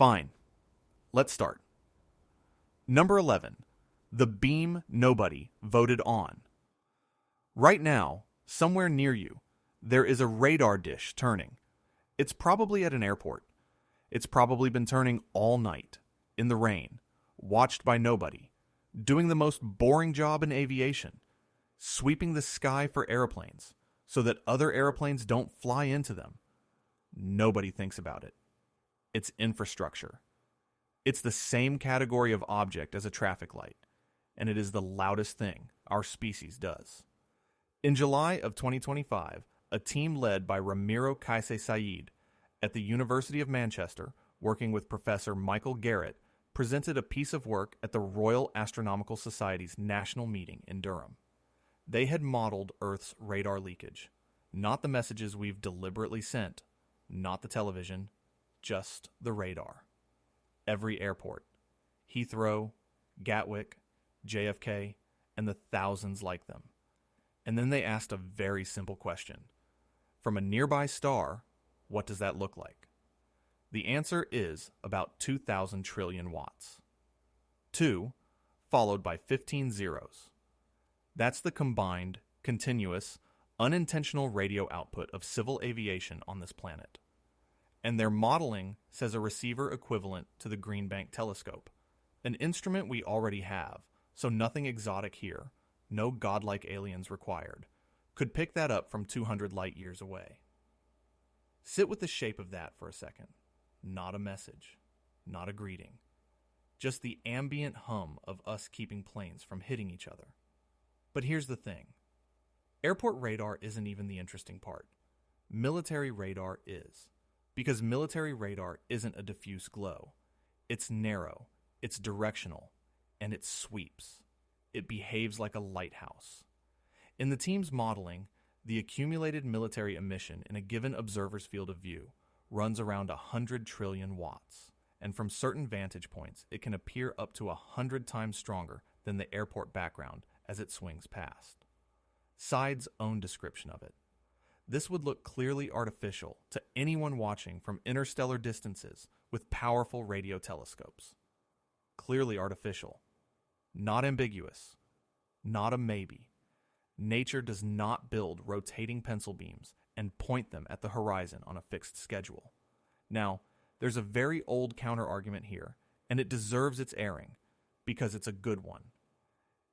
Fine. Let's start. Number 11. The beam nobody voted on. Right now, somewhere near you, there is a radar dish turning. It's probably at an airport. It's probably been turning all night, in the rain, watched by nobody, doing the most boring job in aviation, sweeping the sky for airplanes so that other airplanes don't fly into them. Nobody thinks about it. It's infrastructure. It's the same category of object as a traffic light, and it is the loudest thing our species does. In July of 2025, a team led by Ramiro Kaise Said at the University of Manchester, working with Professor Michael Garrett, presented a piece of work at the Royal Astronomical Society's national meeting in Durham. They had modeled Earth's radar leakage, not the messages we've deliberately sent, not the television, just the radar. Every airport, Heathrow, Gatwick, JFK, and the thousands like them. And then they asked a very simple question. From a nearby star, what does that look like? The answer is about 2,000 trillion watts. 2, followed by 15 zeros. That's the combined, continuous, unintentional radio output of civil aviation on this planet. And their modeling says a receiver equivalent to the Green Bank telescope, an instrument we already have, so nothing exotic here, no godlike aliens required, could pick that up from 200 light years away. Sit with the shape of that for a second. Not a message, not a greeting, just the ambient hum of us keeping planes from hitting each other. But here's the thing. Airport radar isn't even the interesting part. Military radar is. Because military radar isn't a diffuse glow. It's narrow, it's directional, and it sweeps. It behaves like a lighthouse. In the team's modeling, the accumulated military emission in a given observer's field of view runs around 100 trillion watts, and from certain vantage points, it can appear up to 100 times stronger than the airport background as it swings past. Side's own description of it. This would look clearly artificial to anyone watching from interstellar distances with powerful radio telescopes. Clearly artificial. Not ambiguous. Not a maybe. Nature does not build rotating pencil beams and point them at the horizon on a fixed schedule. Now, there's a very old counter-argument here, and it deserves its airing, because it's a good one.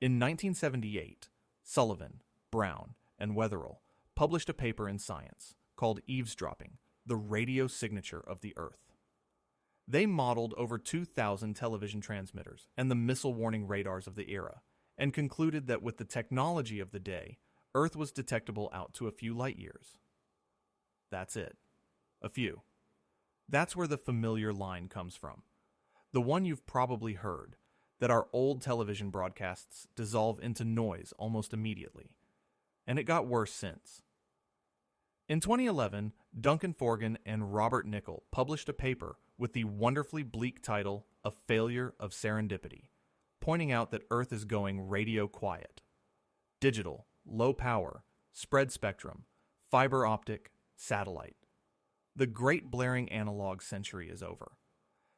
In 1978, Sullivan, Brown, and Wetherill published a paper in Science called Eavesdropping, the Radio Signature of the Earth. They modeled over 2,000 television transmitters and the missile warning radars of the era, and concluded that with the technology of the day, Earth was detectable out to a few light years. That's it. A few. That's where the familiar line comes from. The one you've probably heard, that our old television broadcasts dissolve into noise almost immediately. And it got worse since. In 2011, Duncan Forgan and Robert Nickel published a paper with the wonderfully bleak title, A Failure of Serendipity, pointing out that Earth is going radio quiet. Digital, low power, spread spectrum, fiber optic, satellite. The great blaring analog century is over.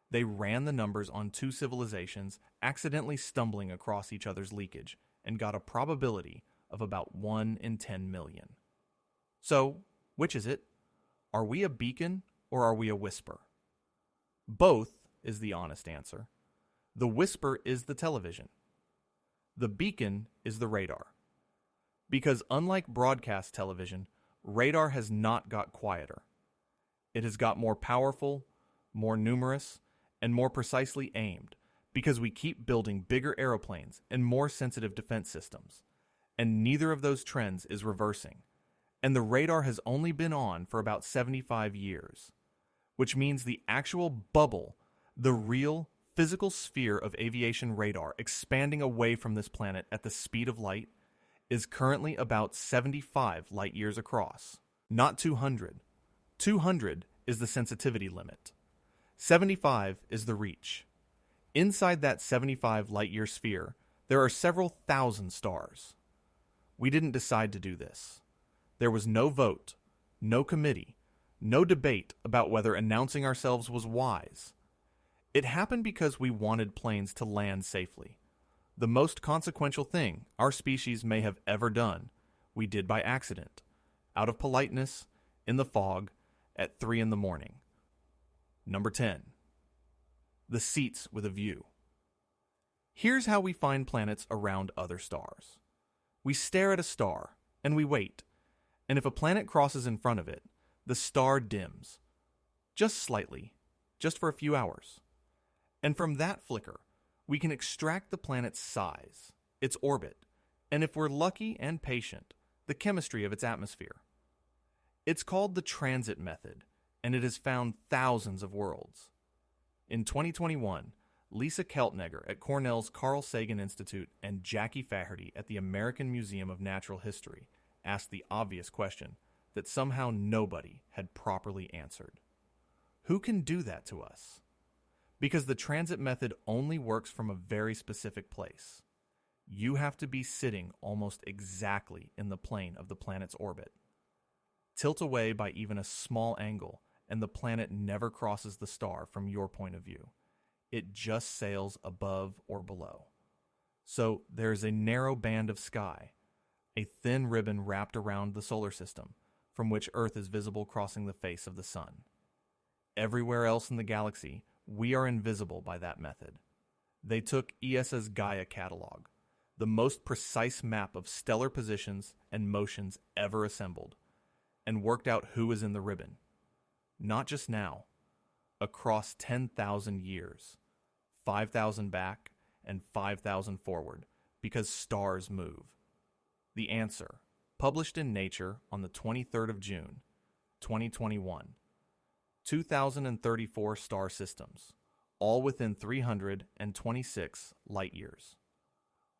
They ran the numbers on two civilizations accidentally stumbling across each other's leakage and got a probability of about 1 in 10 million. So, which is it? Are we a beacon or are we a whisper? Both is the honest answer. The whisper is the television. The beacon is the radar. Because unlike broadcast television, radar has not got quieter. It has got more powerful, more numerous, and more precisely aimed, because we keep building bigger aeroplanes and more sensitive defense systems. And neither of those trends is reversing. And the radar has only been on for about 75 years, which means the actual bubble, the real physical sphere of aviation radar expanding away from this planet at the speed of light, is currently about 75 light years across, not 200. 200 is the sensitivity limit. 75 is the reach. Inside that 75 light-year sphere, there are several thousand stars. We didn't decide to do this. There was no vote, no committee, no debate about whether announcing ourselves was wise. It happened because we wanted planes to land safely. The most consequential thing our species may have ever done, we did by accident, out of politeness, in the fog, at 3 in the morning. Number 10. The seats with a view. Here's how we find planets around other stars. We stare at a star, and we wait, and if a planet crosses in front of it, the star dims. Just slightly, just for a few hours. And from that flicker, we can extract the planet's size, its orbit, and if we're lucky and patient, the chemistry of its atmosphere. It's called the transit method, and it has found thousands of worlds. In 2021, Lisa Keltnegger at Cornell's Carl Sagan Institute and Jackie Faherty at the American Museum of Natural History asked the obvious question that somehow nobody had properly answered. Who can do that to us? Because the transit method only works from a very specific place. You have to be sitting almost exactly in the plane of the planet's orbit. Tilt away by even a small angle, and the planet never crosses the star from your point of view. It just sails above or below. So there's a narrow band of sky, a thin ribbon wrapped around the solar system, from which Earth is visible crossing the face of the sun. Everywhere else in the galaxy, we are invisible by that method. They took ESA's Gaia catalogue, the most precise map of stellar positions and motions ever assembled, and worked out who was in the ribbon. Not just now, across 10,000 years, 5,000 back and 5,000 forward, because stars move. The answer, published in Nature on the 23rd of June, 2021. 2,034 star systems, all within 326 light years.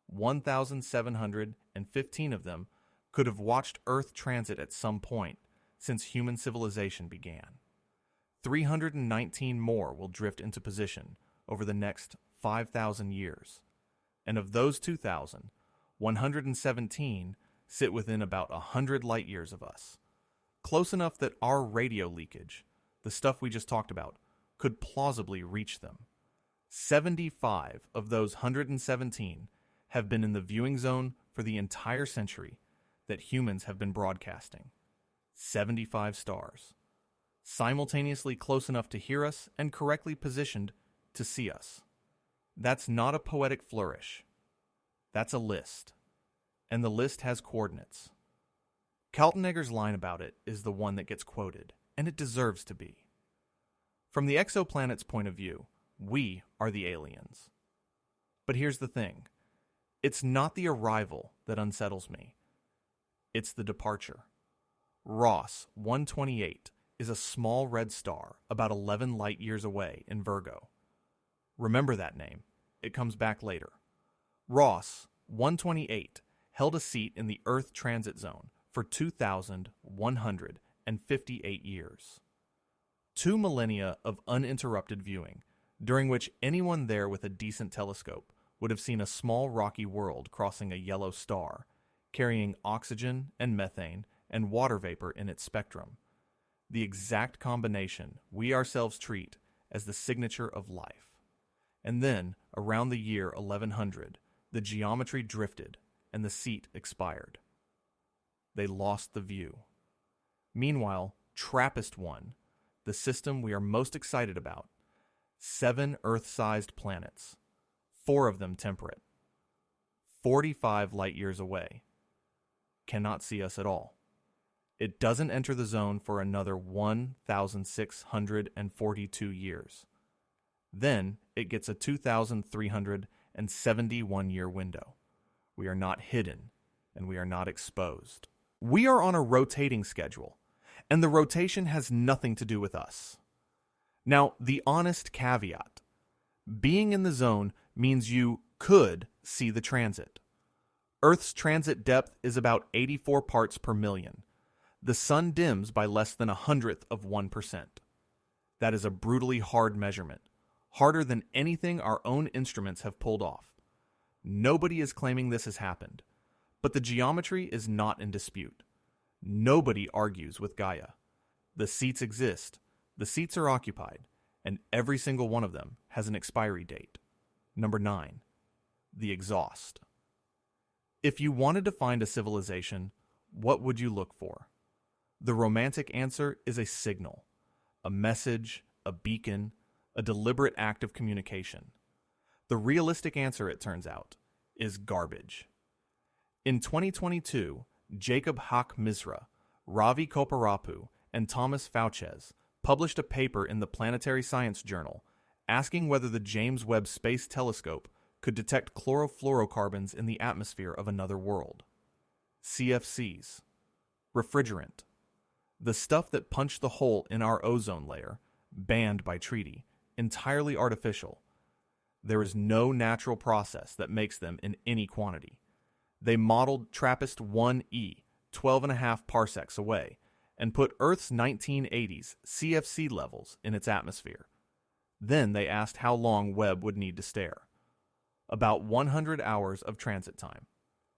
1,715 of them could have watched Earth transit at some point since human civilization began. 319 more will drift into position over the next 5,000 years, and of those 2,000, 117 sit within about 100 light years of us, close enough that our radio leakage, the stuff we just talked about, could plausibly reach them. 75 of those 117 have been in the viewing zone for the entire century that humans have been broadcasting. 75 stars. Simultaneously close enough to hear us and correctly positioned to see us. That's not a poetic flourish. That's a list. And the list has coordinates. Kaltenegger's line about it is the one that gets quoted, and it deserves to be. From the exoplanet's point of view, we are the aliens. But here's the thing. It's not the arrival that unsettles me. It's the departure. Ross 128 is a small red star about 11 light years away in Virgo. Remember that name. It comes back later. Ross 128 held a seat in the Earth transit zone for 2,158 years. 2 millennia of uninterrupted viewing, during which anyone there with a decent telescope would have seen a small rocky world crossing a yellow star, carrying oxygen and methane and water vapor in its spectrum, the exact combination we ourselves treat as the signature of life. And then, around the year 1100, the geometry drifted and the seat expired. They lost the view. Meanwhile, TRAPPIST-1, the system we are most excited about, 7 Earth-sized planets, 4 of them temperate, 45 light years away, cannot see us at all. It doesn't enter the zone for another 1,642 years. Then it gets a 2,371-year window. We are not hidden, and we are not exposed. We are on a rotating schedule, and the rotation has nothing to do with us. Now, the honest caveat. Being in the zone means you could see the transit. Earth's transit depth is about 84 parts per million. The sun dims by less than 100th of 1%. That is a brutally hard measurement, harder than anything our own instruments have pulled off. Nobody is claiming this has happened, but the geometry is not in dispute. Nobody argues with Gaia. The seats exist, the seats are occupied, and every single one of them has an expiry date. Number 9. The exhaust. If you wanted to find a civilization, what would you look for? The romantic answer is a signal, a message, a beacon, a deliberate act of communication. The realistic answer, it turns out, is garbage. In 2022, Jacob Haq-Misra, Ravi Koparapu, and Thomas Fauches published a paper in the Planetary Science Journal asking whether the James Webb Space Telescope could detect chlorofluorocarbons in the atmosphere of another world. CFCs. Refrigerant. The stuff that punched the hole in our ozone layer, banned by treaty, entirely artificial. There is no natural process that makes them in any quantity. They modeled TRAPPIST-1e, 12.5 parsecs away, and put Earth's 1980s CFC levels in its atmosphere. Then they asked how long Webb would need to stare. About 100 hours of transit time,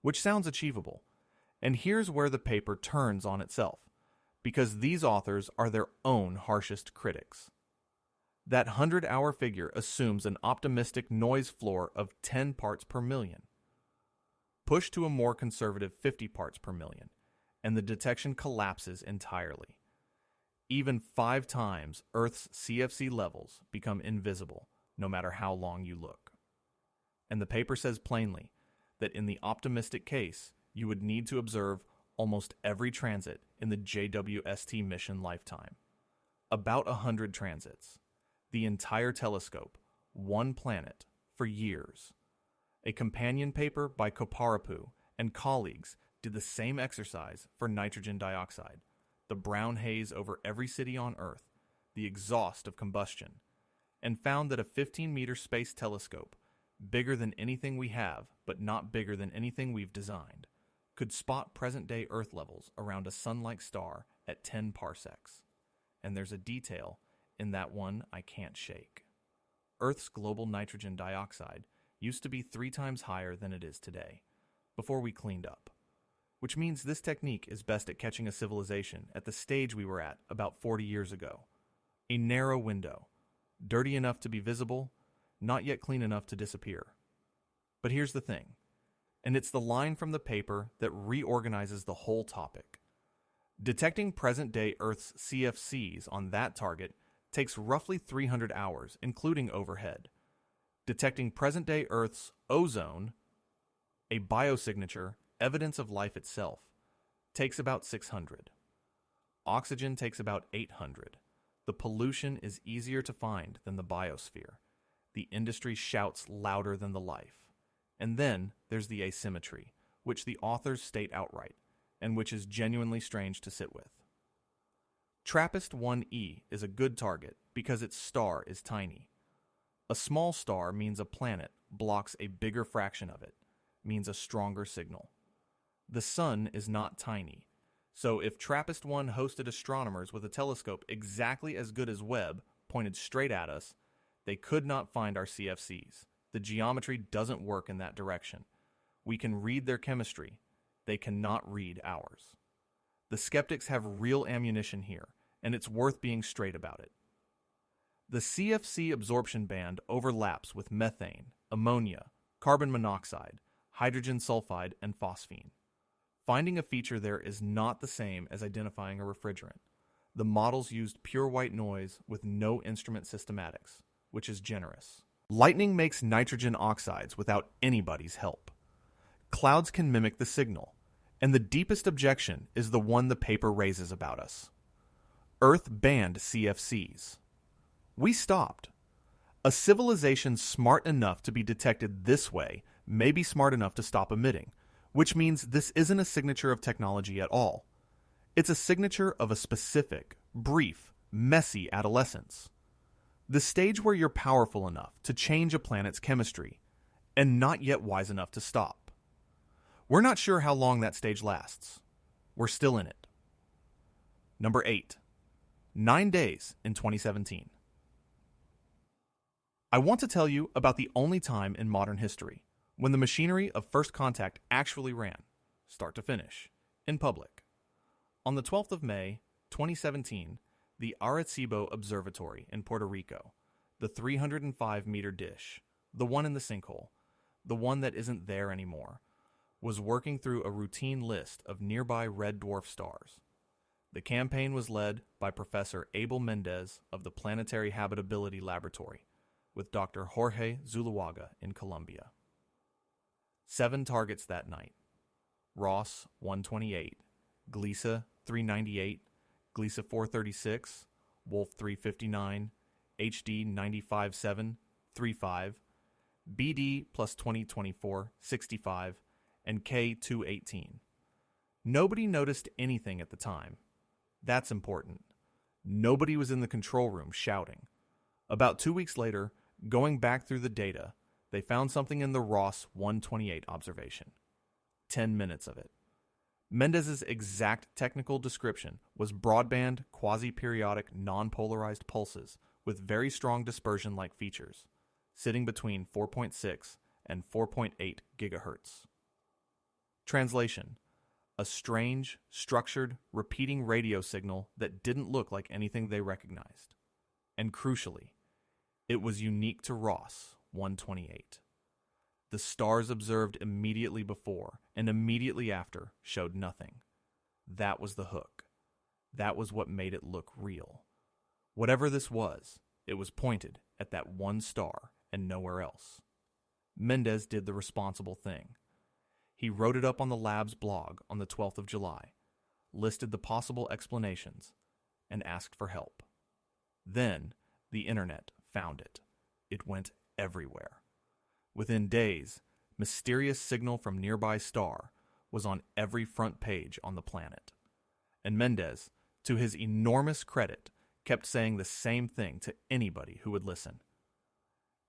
which sounds achievable. And here's where the paper turns on itself, because these authors are their own harshest critics. That 100-hour figure assumes an optimistic noise floor of 10 parts per million. Push to a more conservative 50 parts per million, and the detection collapses entirely. Even 5 times Earth's CFC levels become invisible, no matter how long you look. And the paper says plainly that in the optimistic case, you would need to observe almost every transit in the JWST mission lifetime. About 100 transits. The entire telescope, one planet, for years. A companion paper by Koparapu and colleagues did the same exercise for nitrogen dioxide, the brown haze over every city on Earth, the exhaust of combustion, and found that a 15-meter space telescope, bigger than anything we have, but not bigger than anything we've designed, could spot present-day Earth levels around a sun-like star at 10 parsecs. And there's a detail in that one I can't shake. Earth's global nitrogen dioxide used to be 3 times higher than it is today, before we cleaned up. Which means this technique is best at catching a civilization at the stage we were at about 40 years ago. A narrow window, dirty enough to be visible, not yet clean enough to disappear. But here's the thing, and it's the line from the paper that reorganizes the whole topic. Detecting present-day Earth's CFCs on that target takes roughly 300 hours, including overhead. Detecting present-day Earth's ozone, a biosignature, evidence of life itself, takes about 600. Oxygen takes about 800. The pollution is easier to find than the biosphere. The industry shouts louder than the life. And then there's the asymmetry, which the authors state outright, and which is genuinely strange to sit with. TRAPPIST-1e is a good target because its star is tiny. A small star means a planet blocks a bigger fraction of it, means a stronger signal. The sun is not tiny, so if TRAPPIST-1 hosted astronomers with a telescope exactly as good as Webb pointed straight at us, they could not find our CFCs. The geometry doesn't work in that direction. We can read their chemistry. They cannot read ours. The skeptics have real ammunition here, and it's worth being straight about it. The CFC absorption band overlaps with methane, ammonia, carbon monoxide, hydrogen sulfide, and phosphine. Finding a feature there is not the same as identifying a refrigerant. The models used pure white noise with no instrument systematics, which is generous. Lightning makes nitrogen oxides without anybody's help. Clouds can mimic the signal, and the deepest objection is the one the paper raises about us. Earth banned CFCs. We stopped. A civilization smart enough to be detected this way may be smart enough to stop emitting, which means this isn't a signature of technology at all. It's a signature of a specific, brief, messy adolescence. The stage where you're powerful enough to change a planet's chemistry, and not yet wise enough to stop. We're not sure how long that stage lasts. We're still in it. Number 8. 9 days in 2017. I want to tell you about the only time in modern history when the machinery of first contact actually ran, start to finish, in public. On the 12th of May, 2017, the Arecibo Observatory in Puerto Rico, the 305-meter dish, the one in the sinkhole, the one that isn't there anymore, was working through a routine list of nearby red dwarf stars. The campaign was led by Professor Abel Mendez of the Planetary Habitability Laboratory, with Dr. Jorge Zuluaga in Colombia. 7 targets that night: Ross 128, Gliese 398, Gliese 436, Wolf 359, HD 95735, BD plus 2024 65, and K 218. Nobody noticed anything at the time. That's important. Nobody was in the control room shouting. About 2 weeks later, going back through the data, they found something in the Ross 128 observation. 10 minutes of it. Mendez's exact technical description was broadband, quasi-periodic, non-polarized pulses with very strong dispersion-like features, sitting between 4.6 and 4.8 gigahertz. Translation: a strange, structured, repeating radio signal that didn't look like anything they recognized. And crucially, it was unique to Ross 128. The stars observed immediately before and immediately after showed nothing. That was the hook. That was what made it look real. Whatever this was, it was pointed at that one star and nowhere else. Mendez did the responsible thing. He wrote it up on the lab's blog on the 12th of July, listed the possible explanations, and asked for help. Then, the internet found it. It went everywhere. Within days, mysterious signal from nearby star was on every front page on the planet. And Mendez, to his enormous credit, kept saying the same thing to anybody who would listen.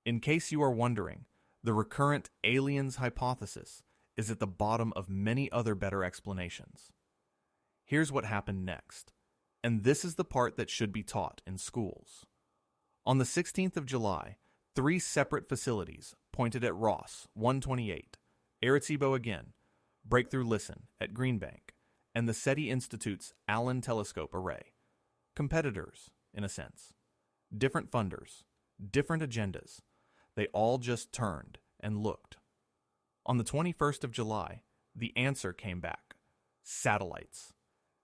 In case you are wondering, the recurrent aliens hypothesis is at the bottom of many other better explanations. Here's what happened next, and this is the part that should be taught in schools. On the 16th of July, 3 separate facilities pointed at Ross 128, Arecibo again, Breakthrough Listen at Green Bank, and the SETI Institute's Allen Telescope Array. Competitors, in a sense. Different funders, different agendas. They all just turned and looked. On the 21st of July, the answer came back. Satellites.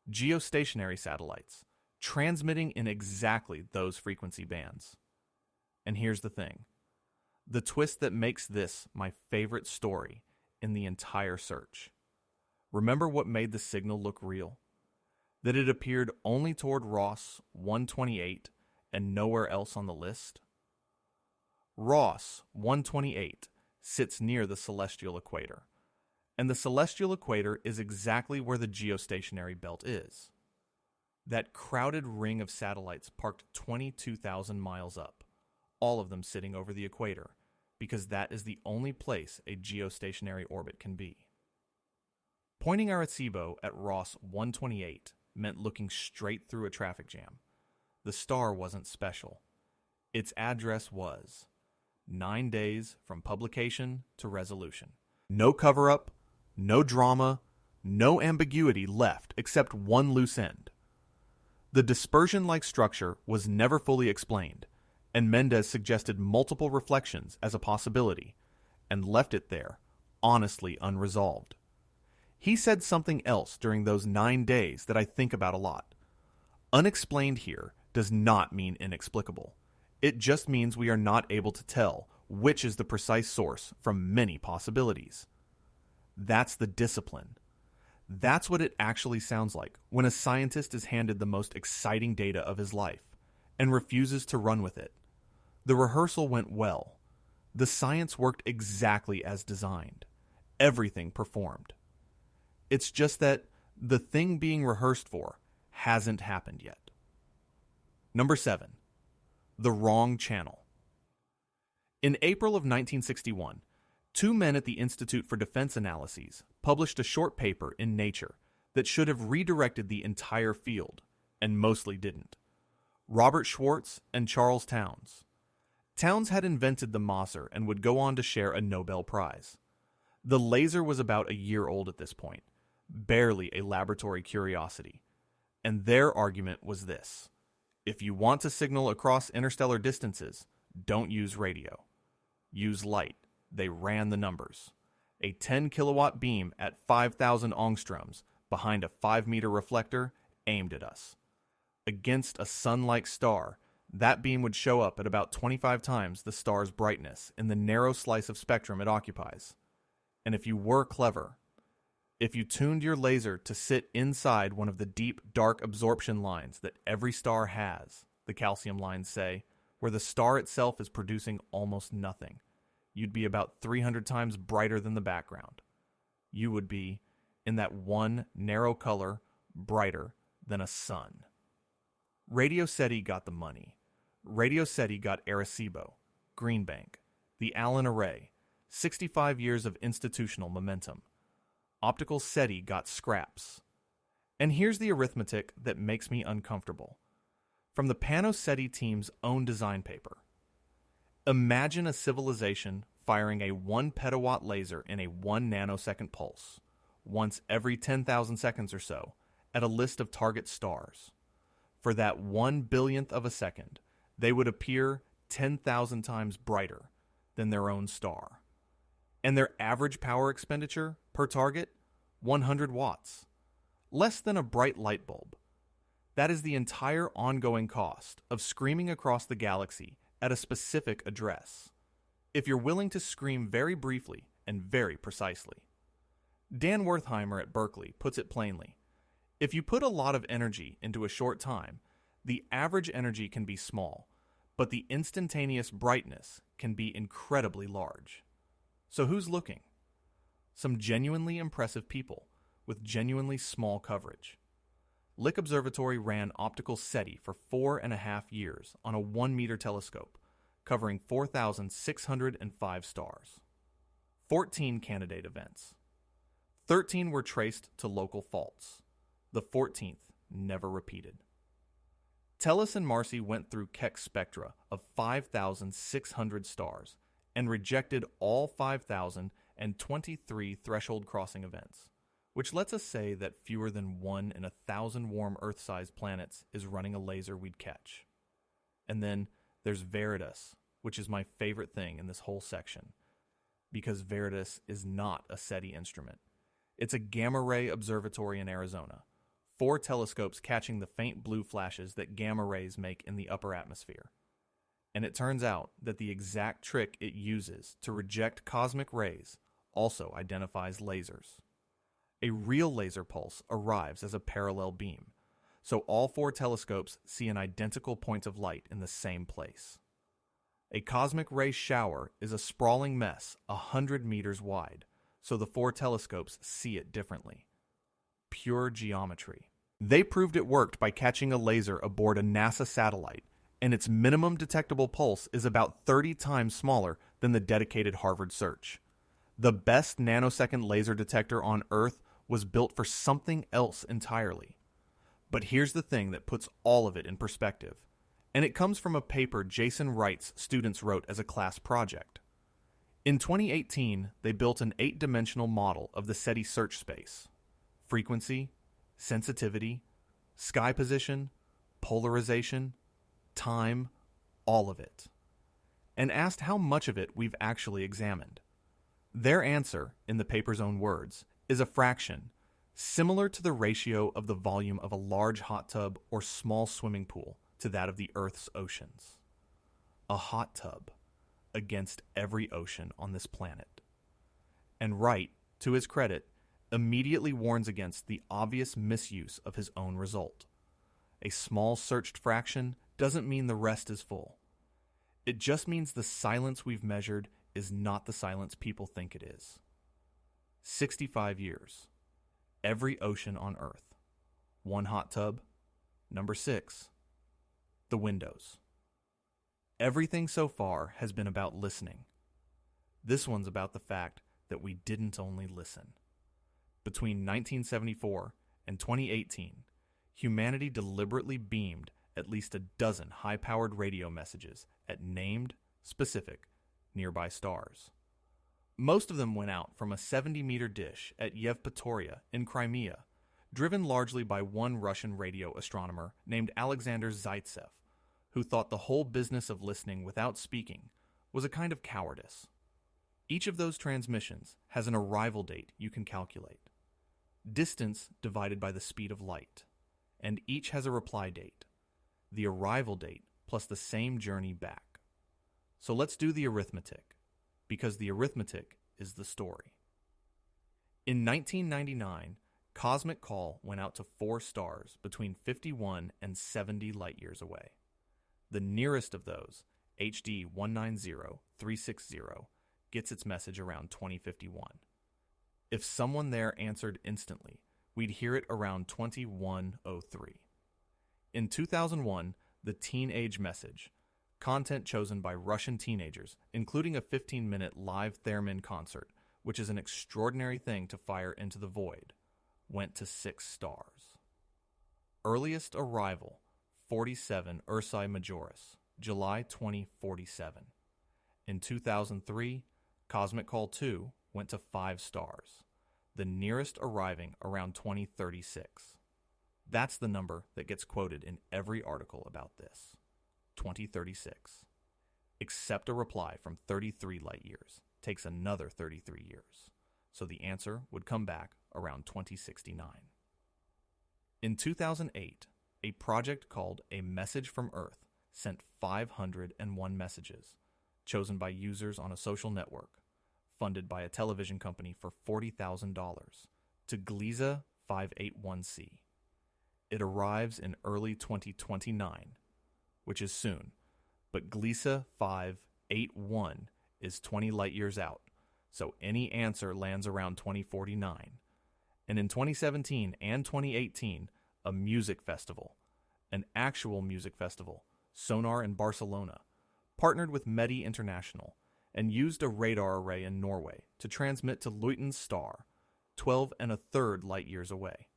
Geostationary satellites, transmitting in exactly those frequency bands. And here's the thing. The twist that makes this my favorite story in the entire search. Remember what made the signal look real? That it appeared only toward Ross 128 and nowhere else on the list? Ross 128 sits near the celestial equator, and the celestial equator is exactly where the geostationary belt is. That crowded ring of satellites parked 22,000 miles up, all of them sitting over the equator, because that is the only place a geostationary orbit can be. Pointing Arecibo at Ross 128 meant looking straight through a traffic jam. The star wasn't special. Its address was 9 days from publication to resolution. No cover-up, no drama, no ambiguity left except one loose end. The dispersion-like structure was never fully explained, and Mendez suggested multiple reflections as a possibility, and left it there, honestly unresolved. He said something else during those 9 days that I think about a lot. Unexplained here does not mean inexplicable. It just means we are not able to tell which is the precise source from many possibilities. That's the discipline. That's what it actually sounds like when a scientist is handed the most exciting data of his life and refuses to run with it. The rehearsal went well. The science worked exactly as designed. Everything performed. It's just that the thing being rehearsed for hasn't happened yet. Number 7. The wrong channel. In April of 1961, 2 men at the Institute for Defense Analyses published a short paper in Nature that should have redirected the entire field, and mostly didn't. Robert Schwartz and Charles Townes. Townes had invented the Maser and would go on to share a Nobel Prize. The laser was about a year old at this point, barely a laboratory curiosity. And their argument was this: If you want to signal across interstellar distances, don't use radio. Use light. They ran the numbers. A 10 kilowatt beam at 5,000 angstroms behind a 5-meter reflector aimed at us. Against a sun-like star, that beam would show up at about 25 times the star's brightness in the narrow slice of spectrum it occupies. And if you were clever, if you tuned your laser to sit inside one of the deep, dark absorption lines that every star has, the calcium lines say, where the star itself is producing almost nothing, you'd be about 300 times brighter than the background. You would be, in that one narrow color, brighter than a sun. Radio SETI got the money. Radio SETI got Arecibo, Green Bank, the Allen Array, 65 years of institutional momentum. Optical SETI got scraps. And here's the arithmetic that makes me uncomfortable. From the Pano SETI team's own design paper. Imagine a civilization firing a 1 petawatt laser in a 1 nanosecond pulse, once every 10,000 seconds or so, at a list of target stars. For that 1 billionth of a second, they would appear 10,000 times brighter than their own star. And their average power expenditure per target, 100 watts. Less than a bright light bulb. That is the entire ongoing cost of screaming across the galaxy at a specific address, if you're willing to scream very briefly and very precisely. Dan Wertheimer at Berkeley puts it plainly. If you put a lot of energy into a short time, the average energy can be small, but the instantaneous brightness can be incredibly large. So who's looking? Some genuinely impressive people with genuinely small coverage. Lick Observatory ran optical SETI for 4.5 years on a 1-meter telescope, covering 4,605 stars. 14 candidate events. 13 were traced to local faults. The 14th never repeated. Tellis and Marcy went through Keck's spectra of 5,600 stars and rejected all 5,023 threshold crossing events, which lets us say that fewer than 1 in 1,000 warm Earth-sized planets is running a laser we'd catch. And then there's Veritas, which is my favorite thing in this whole section, because Veritas is not a SETI instrument. It's a gamma-ray observatory in Arizona, 4 telescopes catching the faint blue flashes that gamma rays make in the upper atmosphere. And it turns out that the exact trick it uses to reject cosmic rays also identifies lasers. A real laser pulse arrives as a parallel beam, so all 4 telescopes see an identical point of light in the same place. A cosmic ray shower is a sprawling mess 100 meters wide, so the 4 telescopes see it differently. Pure geometry. They proved it worked by catching a laser aboard a NASA satellite, and its minimum detectable pulse is about 30 times smaller than the dedicated Harvard search. The best nanosecond laser detector on Earth was built for something else entirely. But here's the thing that puts all of it in perspective, and it comes from a paper Jason Wright's students wrote as a class project. In 2018, they built an 8-dimensional model of the SETI search space. Frequency, sensitivity, sky position, polarization, time, all of it. And asked how much of it we've actually examined. Their answer, in the paper's own words, is a fraction, similar to the ratio of the volume of a large hot tub or small swimming pool to that of the Earth's oceans. A hot tub against every ocean on this planet. And Wright, to his credit, immediately warns against the obvious misuse of his own result. A small searched fraction doesn't mean the rest is full. It just means the silence we've measured is not the silence people think it is. 65 years. Every ocean on Earth. 1 hot tub. Number 6. The windows. Everything so far has been about listening. This one's about the fact that we didn't only listen. Between 1974 and 2018, humanity deliberately beamed at least a dozen high-powered radio messages at named, specific, nearby stars. Most of them went out from a 70-meter dish at Yevpatoria in Crimea, driven largely by one Russian radio astronomer named Alexander Zaitsev, who thought the whole business of listening without speaking was a kind of cowardice. Each of those transmissions has an arrival date you can calculate, distance divided by the speed of light, and each has a reply date, the arrival date plus the same journey back. So let's do the arithmetic, because the arithmetic is the story. In 1999, Cosmic Call went out to 4 stars between 51 and 70 light-years away. The nearest of those, HD 190360, gets its message around 2051. If someone there answered instantly, we'd hear it around 2103. In 2001, the Teenage Message, content chosen by Russian teenagers, including a 15-minute live theremin concert, which is an extraordinary thing to fire into the void, went to 6 stars. Earliest arrival, 47 Ursae Majoris, July 2047. In 2003, Cosmic Call 2 went to 5 stars, the nearest arriving around 2036. That's the number that gets quoted in every article about this, 2036. Accept a reply from 33 light-years takes another 33 years, so the answer would come back around 2069. In 2008, a project called A Message from Earth sent 501 messages, chosen by users on a social network, funded by a television company for $40,000, to Gliese 581c. It arrives in early 2029, which is soon, but Gliese 581 is 20 light-years out, so any answer lands around 2049. And in 2017 and 2018, a music festival, an actual music festival, Sonar in Barcelona, partnered with Medi International and used a radar array in Norway to transmit to Luyten's star, 12 1/3 light-years away.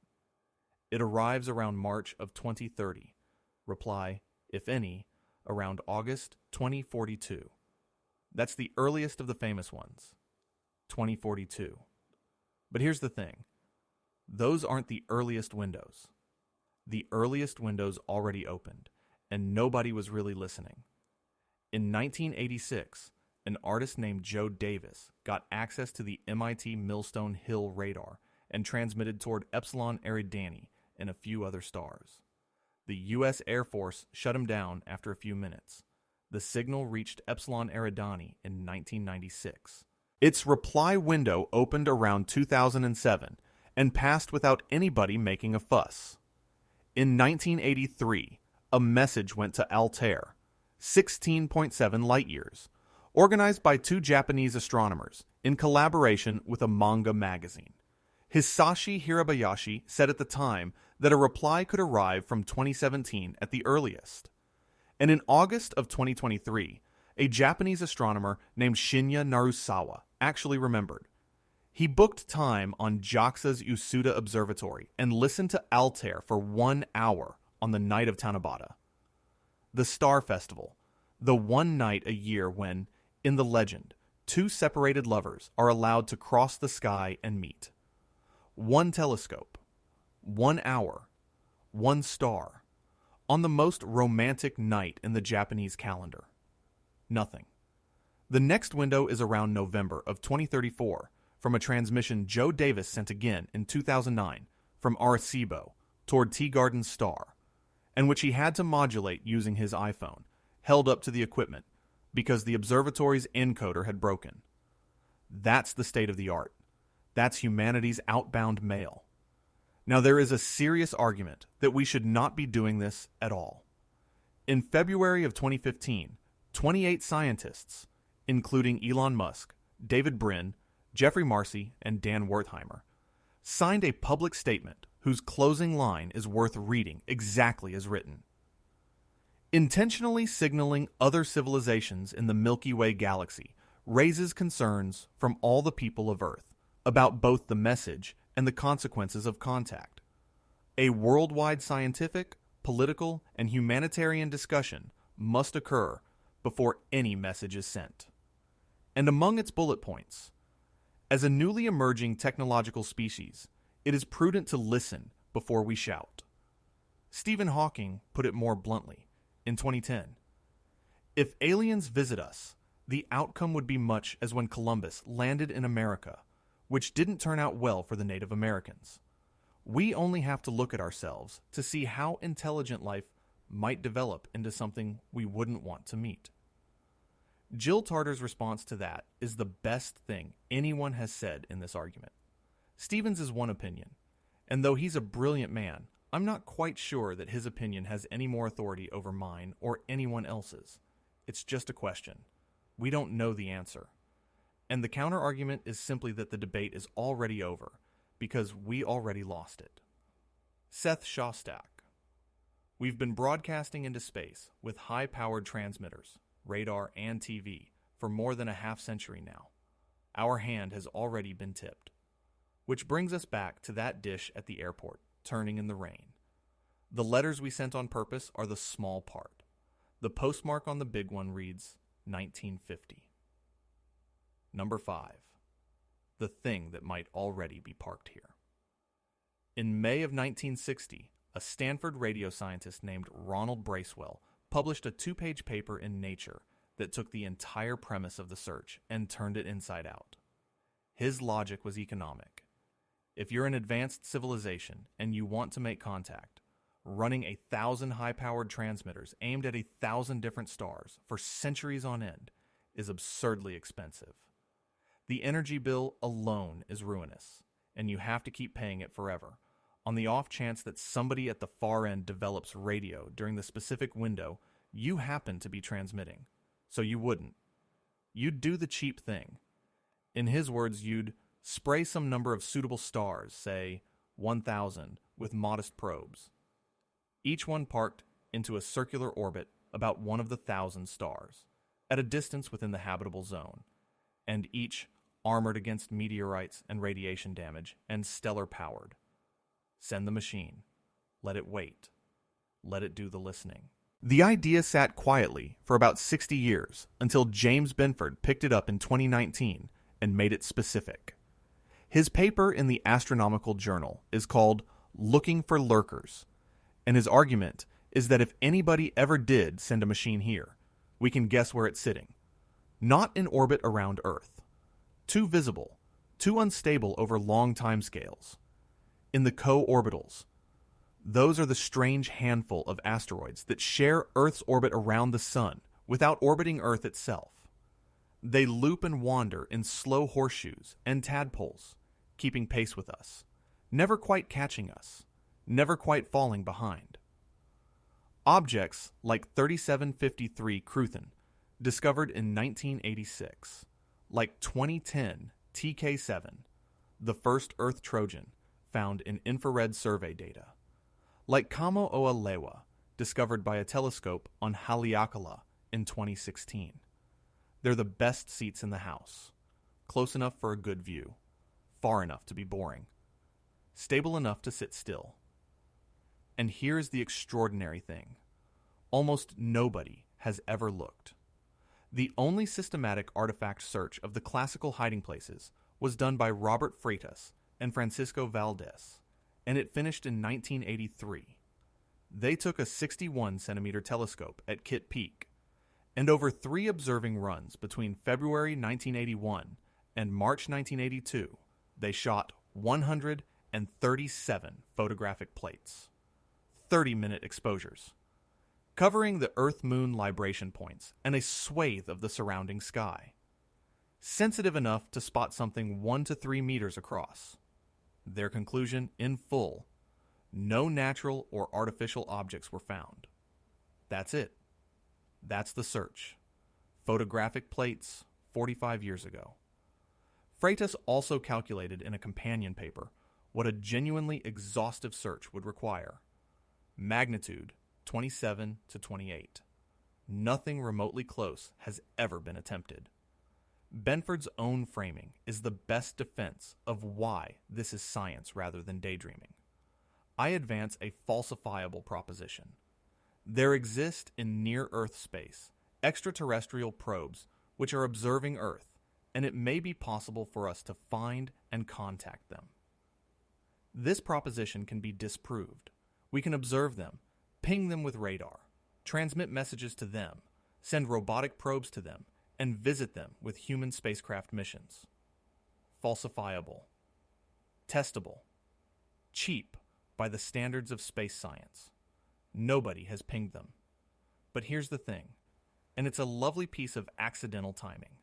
It arrives around March of 2030. Reply, if any, around August 2042. That's the earliest of the famous ones, 2042. But here's the thing. Those aren't the earliest windows. The earliest windows already opened, and nobody was really listening. In 1986, an artist named Joe Davis got access to the MIT Millstone Hill radar and transmitted toward Epsilon Eridani and a few other stars. The U.S. Air Force shut him down after a few minutes. The signal reached Epsilon Eridani in 1996. Its reply window opened around 2007 and passed without anybody making a fuss. In 1983, a message went to Altair, 16.7 light-years, organized by 2 Japanese astronomers in collaboration with a manga magazine. Hisashi Hirabayashi said at the time that a reply could arrive from 2017 at the earliest. And in August of 2023, a Japanese astronomer named Shinya Narusawa actually remembered. He booked time on JAXA's Usuda Observatory and listened to Altair for 1 hour on the night of Tanabata. The Star Festival, the one night a year when, in the legend, 2 separated lovers are allowed to cross the sky and meet. 1 telescope, 1 hour, 1 star, on the most romantic night in the Japanese calendar. Nothing. The next window is around November of 2034 from a transmission Joe Davis sent again in 2009 from Arecibo toward Teegarden's star, and which he had to modulate using his iPhone, held up to the equipment, because the observatory's encoder had broken. That's the state of the art. That's humanity's outbound mail. Now there is a serious argument that we should not be doing this at all. In February of 2015, 28 scientists, including Elon Musk, David Brin, Jeffrey Marcy, and Dan Wertheimer, signed a public statement whose closing line is worth reading exactly as written. Intentionally signaling other civilizations in the Milky Way galaxy raises concerns from all the people of Earth about both the message and the consequences of contact. A worldwide scientific, political, and humanitarian discussion must occur before any message is sent. And among its bullet points, as a newly emerging technological species, it is prudent to listen before we shout. Stephen Hawking put it more bluntly in 2010. If aliens visit us, the outcome would be much as when Columbus landed in America, which didn't turn out well for the Native Americans. We only have to look at ourselves to see how intelligent life might develop into something we wouldn't want to meet. Jill Tarter's response to that is the best thing anyone has said in this argument. Stevens is one opinion, and though he's a brilliant man, I'm not quite sure that his opinion has any more authority over mine or anyone else's. It's just a question. We don't know the answer. And the counter-argument is simply that the debate is already over, because we already lost it. Seth Shostak. We've been broadcasting into space with high-powered transmitters, radar and TV, for more than a half-century now. Our hand has already been tipped. Which brings us back to that dish at the airport, turning in the rain. The letters we sent on purpose are the small part. The postmark on the big one reads 1950. Number 5. The thing that might already be parked here. In May of 1960, a Stanford radio scientist named Ronald Bracewell published a 2-page paper in Nature that took the entire premise of the search and turned it inside out. His logic was economic. If you're an advanced civilization and you want to make contact, running 1,000 high-powered transmitters aimed at 1,000 different stars for centuries on end is absurdly expensive. The energy bill alone is ruinous, and you have to keep paying it forever, on the off chance that somebody at the far end develops radio during the specific window you happen to be transmitting. So you wouldn't. You'd do the cheap thing. In his words, you'd spray some number of suitable stars, say 1,000, with modest probes. Each one parked into a circular orbit about one of the 1,000 stars, at a distance within the habitable zone, and each armored against meteorites and radiation damage and stellar powered. Send the machine. Let it wait. Let it do the listening. The idea sat quietly for about 60 years until James Benford picked it up in 2019 and made it specific. His paper in the Astronomical Journal is called Looking for Lurkers, and his argument is that if anybody ever did send a machine here, we can guess where it's sitting. Not in orbit around Earth. Too visible, too unstable over long timescales. In the co-orbitals. Those are the strange handful of asteroids that share Earth's orbit around the Sun without orbiting Earth itself. They loop and wander in slow horseshoes and tadpoles, keeping pace with us, never quite catching us, never quite falling behind. Objects like 3753 Cruthen, discovered in 1986, like 2010 TK7, the first Earth Trojan found in infrared survey data, like Kamo-Oa-Lewa, discovered by a telescope on Haleakala in 2016. They're the best seats in the house, close enough for a good view, far enough to be boring, stable enough to sit still. And here's the extraordinary thing. Almost nobody has ever looked. The only systematic artifact search of the classical hiding places was done by Robert Freitas and Francisco Valdez, and it finished in 1983. They took a 61-centimeter telescope at Kitt Peak, and over 3 observing runs between February 1981 and March 1982, they shot 137 photographic plates, 30-minute exposures, covering the Earth-Moon libration points and a swathe of the surrounding sky, sensitive enough to spot something 1 to 3 meters across. Their conclusion, in full: no natural or artificial objects were found. That's it. That's the search. Photographic plates 45 years ago. Freitas also calculated in a companion paper what a genuinely exhaustive search would require. Magnitude 27 to 28. Nothing remotely close has ever been attempted. Benford's own framing is the best defense of why this is science rather than daydreaming. I advance a falsifiable proposition. There exist in near-Earth space extraterrestrial probes which are observing Earth, and it may be possible for us to find and contact them. This proposition can be disproved. We can observe them, ping them with radar, transmit messages to them, send robotic probes to them, and visit them with human spacecraft missions. Falsifiable. Testable. Cheap by the standards of space science. Nobody has pinged them. But here's the thing, and it's a lovely piece of accidental timing.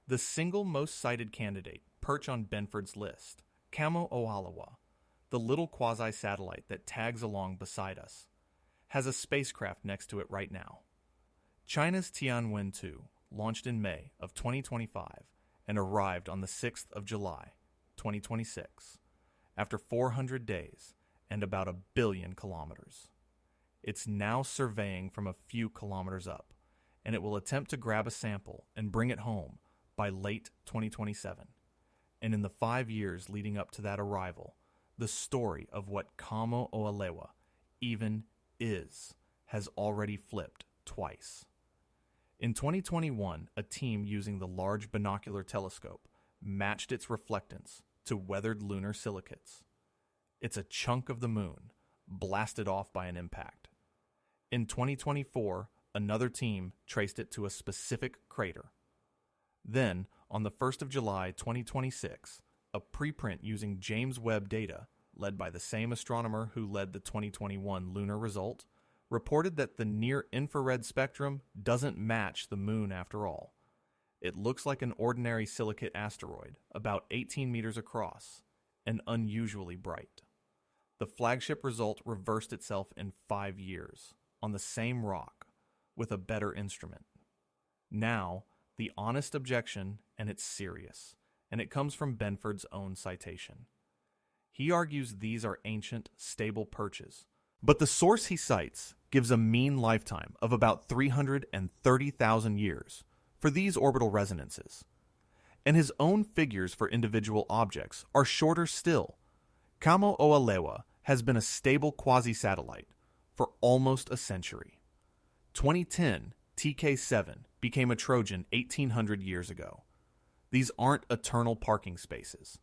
The single most cited candidate perch on Benford's list, Kamo Oalawa, the little quasi-satellite that tags along beside us, has a spacecraft next to it right now. China's Tianwen-2 launched in May of 2025 and arrived on the 6th of July, 2026, after 400 days and about 1 billion kilometers. It's now surveying from a few kilometers up, and it will attempt to grab a sample and bring it home by late 2027. And in the 5 years leading up to that arrival, the story of what Kamo Oalewa even is has already flipped twice. In 2021, a team using the Large Binocular Telescope matched its reflectance to weathered lunar silicates. It's a chunk of the moon, blasted off by an impact. In 2024, another team traced it to a specific crater. Then, on the 1st of July 2026, a preprint using James Webb data, led by the same astronomer who led the 2021 lunar result, reported that the near-infrared spectrum doesn't match the moon after all. It looks like an ordinary silicate asteroid, about 18 meters across, and unusually bright. The flagship result reversed itself in 5 years, on the same rock, with a better instrument. Now, the honest objection, and it's serious, and it comes from Benford's own citation. He argues these are ancient, stable perches, but the source he cites gives a mean lifetime of about 330,000 years for these orbital resonances. And his own figures for individual objects are shorter still. Kamo Oalewa has been a stable quasi-satellite for almost a century. 2010, TK7 became a Trojan 1,800 years ago. These aren't eternal parking spaces.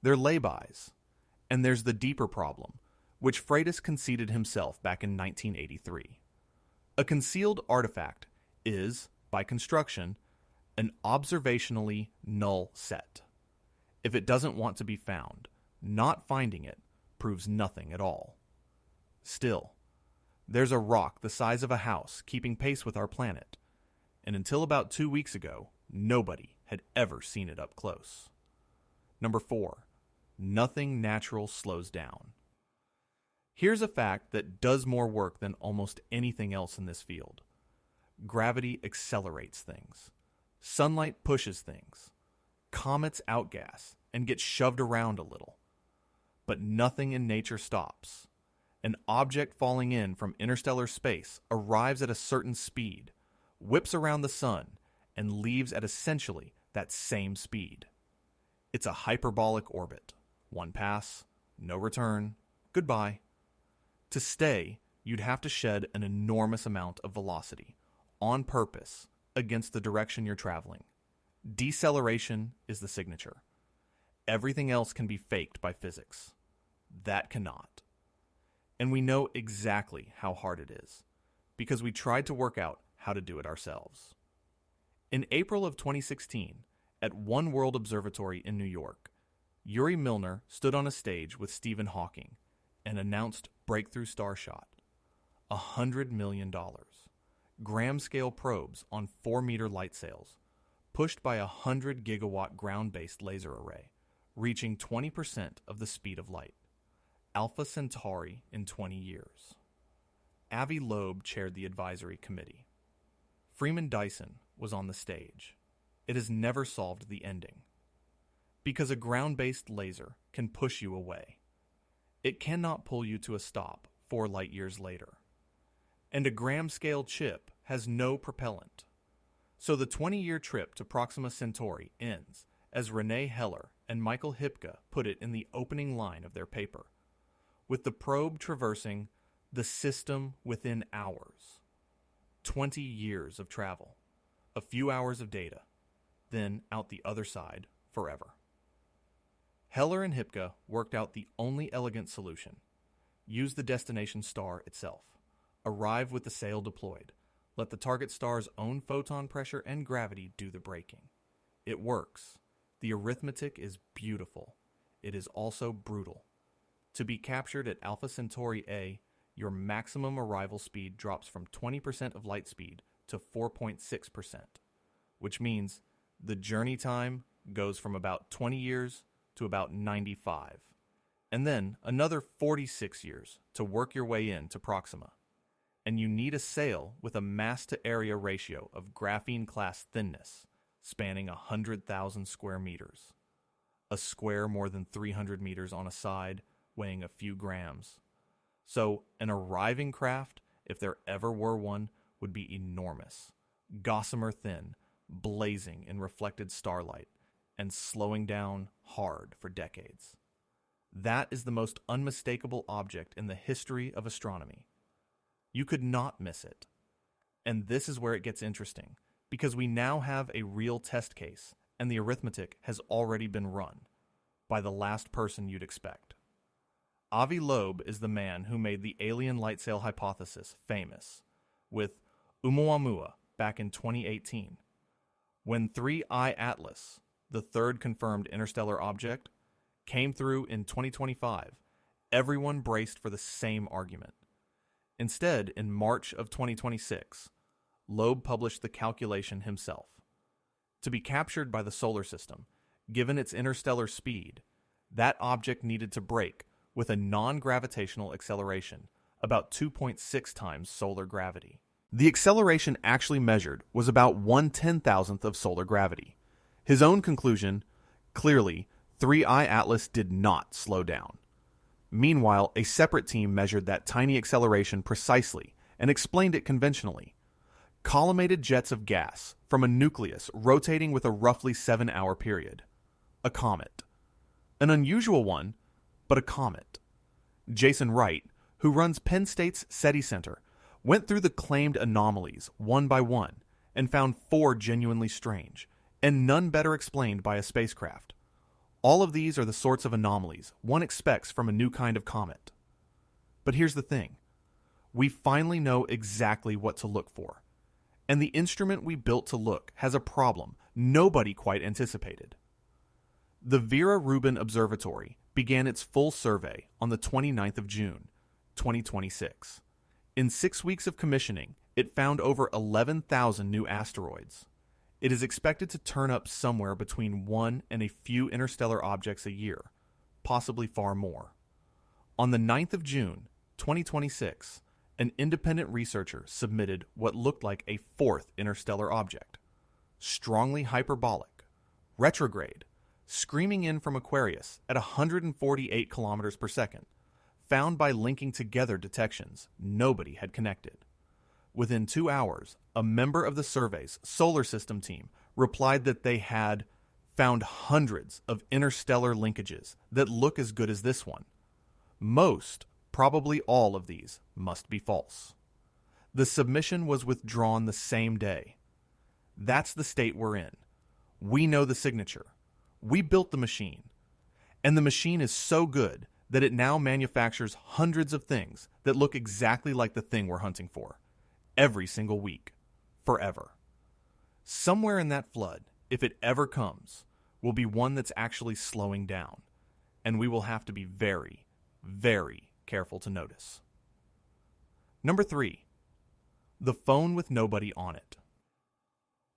They're laybys. And there's the deeper problem, which Freitas conceded himself back in 1983. A concealed artifact is, by construction, an observationally null set. If it doesn't want to be found, not finding it proves nothing at all. Still, there's a rock the size of a house keeping pace with our planet, and until about 2 weeks ago, nobody had ever seen it up close. Number 4. Nothing natural slows down. Here's a fact that does more work than almost anything else in this field. Gravity accelerates things. Sunlight pushes things. Comets outgas and get shoved around a little. But nothing in nature stops. An object falling in from interstellar space arrives at a certain speed, whips around the sun, and leaves at essentially that same speed. It's a hyperbolic orbit. One pass, no return, goodbye. To stay, you'd have to shed an enormous amount of velocity, on purpose, against the direction you're traveling. Deceleration is the signature. Everything else can be faked by physics. That cannot. And we know exactly how hard it is, because we tried to work out how to do it ourselves. In April of 2016, at One World Observatory in New York, Yuri Milner stood on a stage with Stephen Hawking and announced Breakthrough Starshot. $100 million. Gram-scale probes on 4-meter light sails, pushed by a 100-gigawatt ground-based laser array, reaching 20% of the speed of light. Alpha Centauri in 20 years. Avi Loeb chaired the advisory committee. Freeman Dyson was on the stage. It has never solved the ending. Because a ground-based laser can push you away. It cannot pull you to a stop 4 light years later. And a gram-scale chip has no propellant. So the 20-year trip to Proxima Centauri ends, as Renee Heller and Michael Hipka put it in the opening line of their paper, with the probe traversing the system within hours. 20 years of travel, a few hours of data, then out the other side forever. Heller and Hipka worked out the only elegant solution. Use the destination star itself. Arrive with the sail deployed. Let the target star's own photon pressure and gravity do the braking. It works. The arithmetic is beautiful. It is also brutal. To be captured at Alpha Centauri A, your maximum arrival speed drops from 20% of light speed to 4.6%, which means the journey time goes from about 20 years to about 95, and then another 46 years to work your way in to Proxima. And you need a sail with a mass-to-area ratio of graphene-class thinness, spanning 100,000 square meters. A square more than 300 meters on a side, weighing a few grams. So an arriving craft, if there ever were one, would be enormous, gossamer thin, blazing in reflected starlight, and slowing down hard for decades. That is the most unmistakable object in the history of astronomy. You could not miss it. And this is where it gets interesting, because we now have a real test case, and the arithmetic has already been run by the last person you'd expect. Avi Loeb is the man who made the alien light sail hypothesis famous, with Oumuamua back in 2018. When 3I Atlas, the third confirmed interstellar object, came through in 2025, everyone braced for the same argument. Instead, in March of 2026, Loeb published the calculation himself. To be captured by the solar system, given its interstellar speed, that object needed to brake with a non-gravitational acceleration, about 2.6 times solar gravity. The acceleration actually measured was about 1/10,000th of solar gravity. His own conclusion, clearly, 3I Atlas did not slow down. Meanwhile, a separate team measured that tiny acceleration precisely and explained it conventionally. Collimated jets of gas from a nucleus rotating with a roughly 7-hour period. A comet. An unusual one, but a comet. Jason Wright, who runs Penn State's SETI Center, went through the claimed anomalies one by one and found 4 genuinely strange, and none better explained by a spacecraft. All of these are the sorts of anomalies one expects from a new kind of comet. But here's the thing. We finally know exactly what to look for. And the instrument we built to look has a problem nobody quite anticipated. The Vera Rubin Observatory began its full survey on the 29th of June, 2026. In 6 weeks of commissioning, it found over 11,000 new asteroids. It is expected to turn up somewhere between 1 and a few interstellar objects a year, possibly far more. On the 9th of June, 2026, an independent researcher submitted what looked like a 4th interstellar object. Strongly hyperbolic, retrograde, screaming in from Aquarius at 148 kilometers per second, found by linking together detections nobody had connected. Within 2 hours, a member of the survey's solar system team replied that they had found hundreds of interstellar linkages that look as good as this one. Most, probably all of these, must be false. The submission was withdrawn the same day. That's the state we're in. We know the signature. We built the machine. And the machine is so good that it now manufactures hundreds of things that look exactly like the thing we're hunting for. Every single week. Forever. Somewhere in that flood, if it ever comes, will be one that's actually slowing down. And we will have to be very, very careful to notice. Number 3. The phone with nobody on it.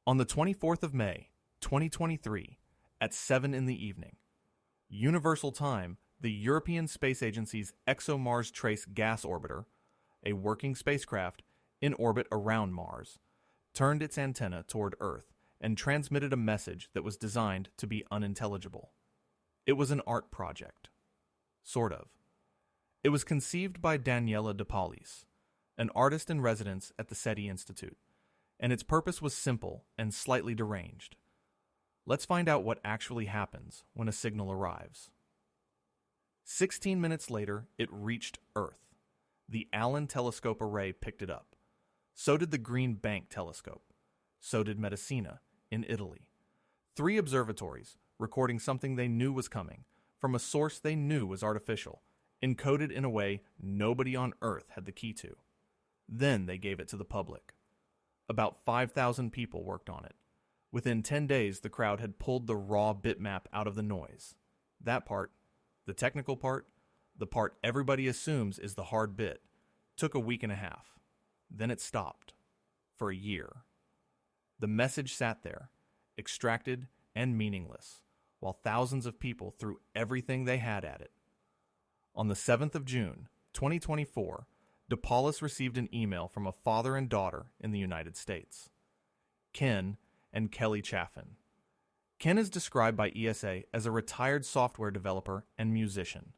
On the 24th of May, 2023, at 7 in the evening, Universal Time, the European Space Agency's ExoMars Trace gas orbiter, a working spacecraft in orbit around Mars, turned its antenna toward Earth and transmitted a message that was designed to be unintelligible. It was an art project. Sort of. It was conceived by Daniela De Paulis, an artist in residence at the SETI Institute, and its purpose was simple and slightly deranged. Let's find out what actually happens when a signal arrives. 16 minutes later, it reached Earth. The Allen Telescope Array picked it up. So did the Green Bank Telescope. So did Messina in Italy. 3 observatories, recording something they knew was coming, from a source they knew was artificial, encoded in a way nobody on Earth had the key to. Then they gave it to the public. About 5,000 people worked on it. Within 10 days, the crowd had pulled the raw bitmap out of the noise. That part, the technical part, the part everybody assumes is the hard bit, took a week and a half. Then it stopped. For a year. The message sat there, extracted and meaningless, while thousands of people threw everything they had at it. On the 7th of June, 2024, DePaulis received an email from a father and daughter in the United States. Ken and Kelly Chaffin. Ken is described by ESA as a retired software developer and musician.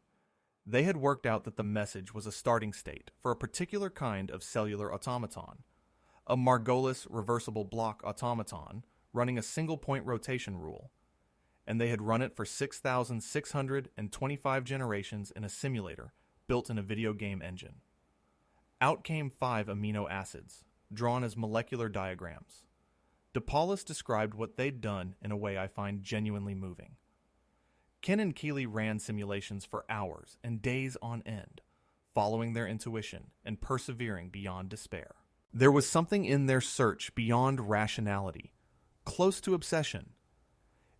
They had worked out that the message was a starting state for a particular kind of cellular automaton, a Margolis reversible block automaton running a single-point rotation rule, and they had run it for 6,625 generations in a simulator built in a video game engine. Out came 5 amino acids, drawn as molecular diagrams. DePaulis described what they'd done in a way I find genuinely moving. Ken and Keeley ran simulations for hours and days on end, following their intuition and persevering beyond despair. There was something in their search beyond rationality, close to obsession.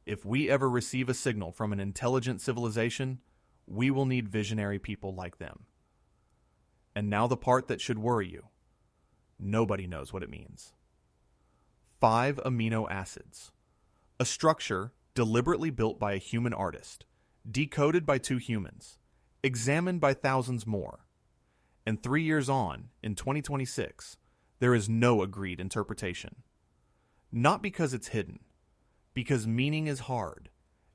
If we ever receive a signal from an intelligent civilization, we will need visionary people like them. And now the part that should worry you. Nobody knows what it means. 5 amino acids. A structure deliberately built by a human artist, decoded by 2 humans, examined by thousands more. And 3 years on, in 2026, there is no agreed interpretation. Not because it's hidden, because meaning is hard,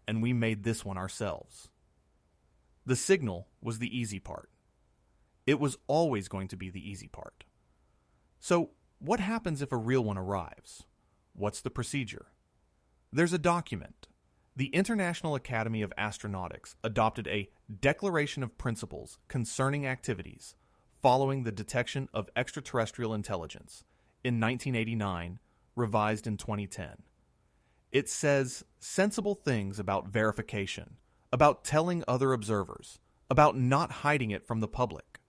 and we made this one ourselves. The signal was the easy part. It was always going to be the easy part. So, what happens if a real one arrives? What's the procedure? There's a document. The International Academy of Astronautics adopted a Declaration of Principles Concerning Activities Following the Detection of Extraterrestrial Intelligence in 1989, revised in 2010. It says sensible things about verification, about telling other observers, about not hiding it from the public.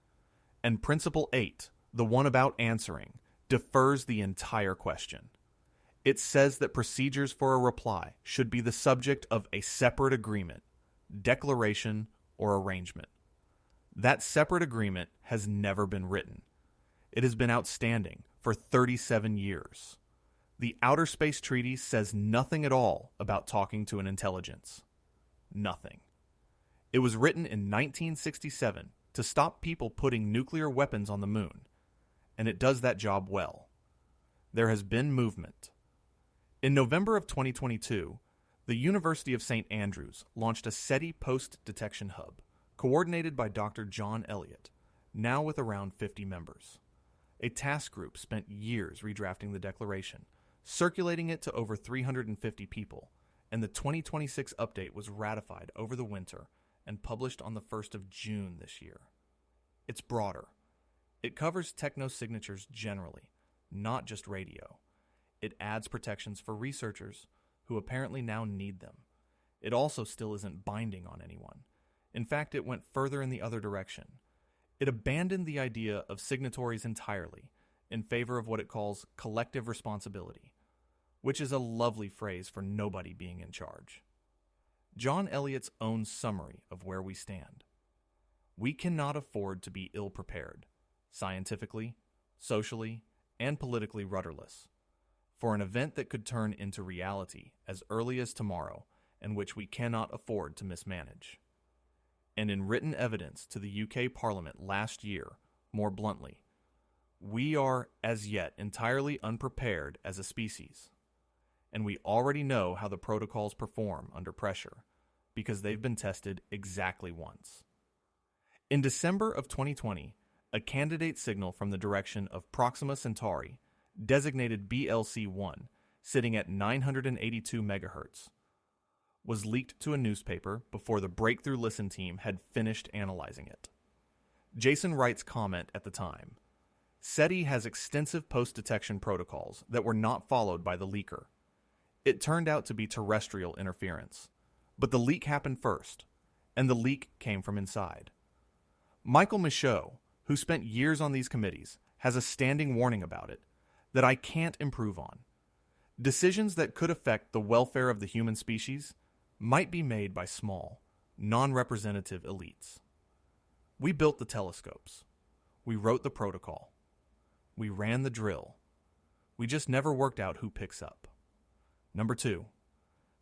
And Principle 8, the one about answering, defers the entire question. It says that procedures for a reply should be the subject of a separate agreement, declaration, or arrangement. That separate agreement has never been written. It has been outstanding for 37 years. The Outer Space Treaty says nothing at all about talking to an intelligence. Nothing. It was written in 1967 to stop people putting nuclear weapons on the moon, and it does that job well. There has been movement. In November of 2022, the University of St. Andrews launched a SETI post-detection hub, coordinated by Dr. John Elliott, now with around 50 members. A task group spent years redrafting the declaration, circulating it to over 350 people, and the 2026 update was ratified over the winter and published on the 1st of June this year. It's broader. It covers techno-signatures generally, not just radio. It adds protections for researchers who apparently now need them. It also still isn't binding on anyone. In fact, it went further in the other direction. It abandoned the idea of signatories entirely in favor of what it calls collective responsibility, which is a lovely phrase for nobody being in charge. John Elliott's own summary of where we stand. We cannot afford to be ill-prepared, scientifically, socially, and politically rudderless, for an event that could turn into reality as early as tomorrow and which we cannot afford to mismanage. And in written evidence to the UK Parliament last year, more bluntly, we are as yet entirely unprepared as a species. And we already know how the protocols perform under pressure, because they've been tested exactly once. In December of 2020, a candidate signal from the direction of Proxima Centauri, designated BLC-1, sitting at 982 MHz, was leaked to a newspaper before the Breakthrough Listen team had finished analyzing it. Jason Wright's comment at the time, SETI has extensive post-detection protocols that were not followed by the leaker. It turned out to be terrestrial interference, but the leak happened first, and the leak came from inside. Michael Michaud, who spent years on these committees, has a standing warning about it that I can't improve on. Decisions that could affect the welfare of the human species might be made by small, non-representative elites. We built the telescopes. We wrote the protocol. We ran the drill. We just never worked out who picks up. Number 2,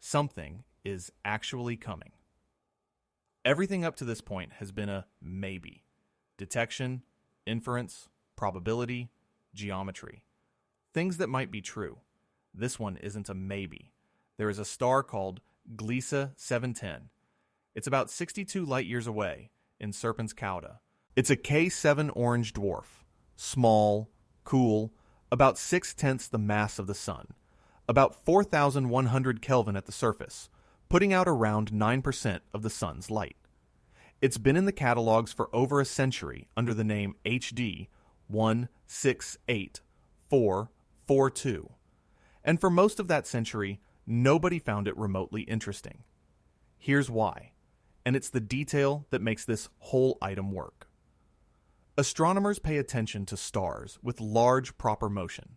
something is actually coming. Everything up to this point has been a maybe. Detection, inference, probability, geometry. Things that might be true. This one isn't a maybe. There is a star called Gliese 710. It's about 62 light-years away in Serpens Cauda. It's a K7 orange dwarf. Small, cool, about 6/10 the mass of the Sun. About 4,100 Kelvin at the surface, putting out around 9% of the Sun's light. It's been in the catalogues for over a century under the name HD 168442. And for most of that century, nobody found it remotely interesting. Here's why, and it's the detail that makes this whole item work. Astronomers pay attention to stars with large proper motion.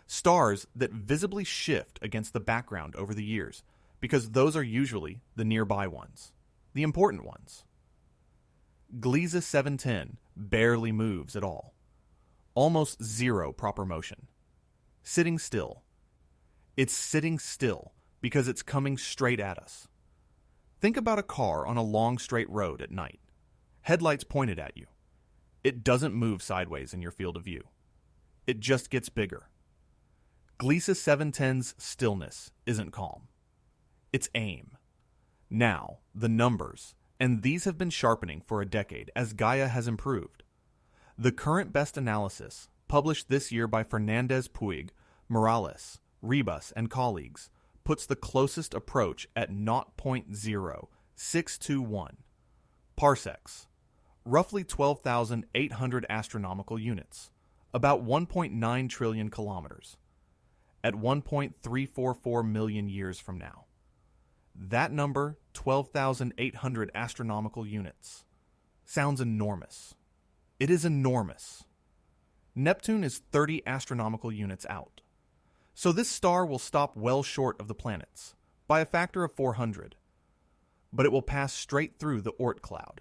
Stars that visibly shift against the background over the years, because those are usually the nearby ones, the important ones. Gliese 710 barely moves at all. Almost zero proper motion. Sitting still. It's sitting still because it's coming straight at us. Think about a car on a long straight road at night. Headlights pointed at you. It doesn't move sideways in your field of view. It just gets bigger. Gliese 710's stillness isn't calm. It's aim. Now, the numbers, and these have been sharpening for a decade as Gaia has improved. The current best analysis, published this year by Fernandez Puig, Morales, Ribas, and colleagues, puts the closest approach at 0.0621 parsecs, roughly 12,800 astronomical units, about 1.9 trillion kilometers, at 1.344 million years from now. That number, 12,800 astronomical units, sounds enormous. It is enormous. Neptune is 30 astronomical units out. So this star will stop well short of the planets, by a factor of 400. But it will pass straight through the Oort cloud.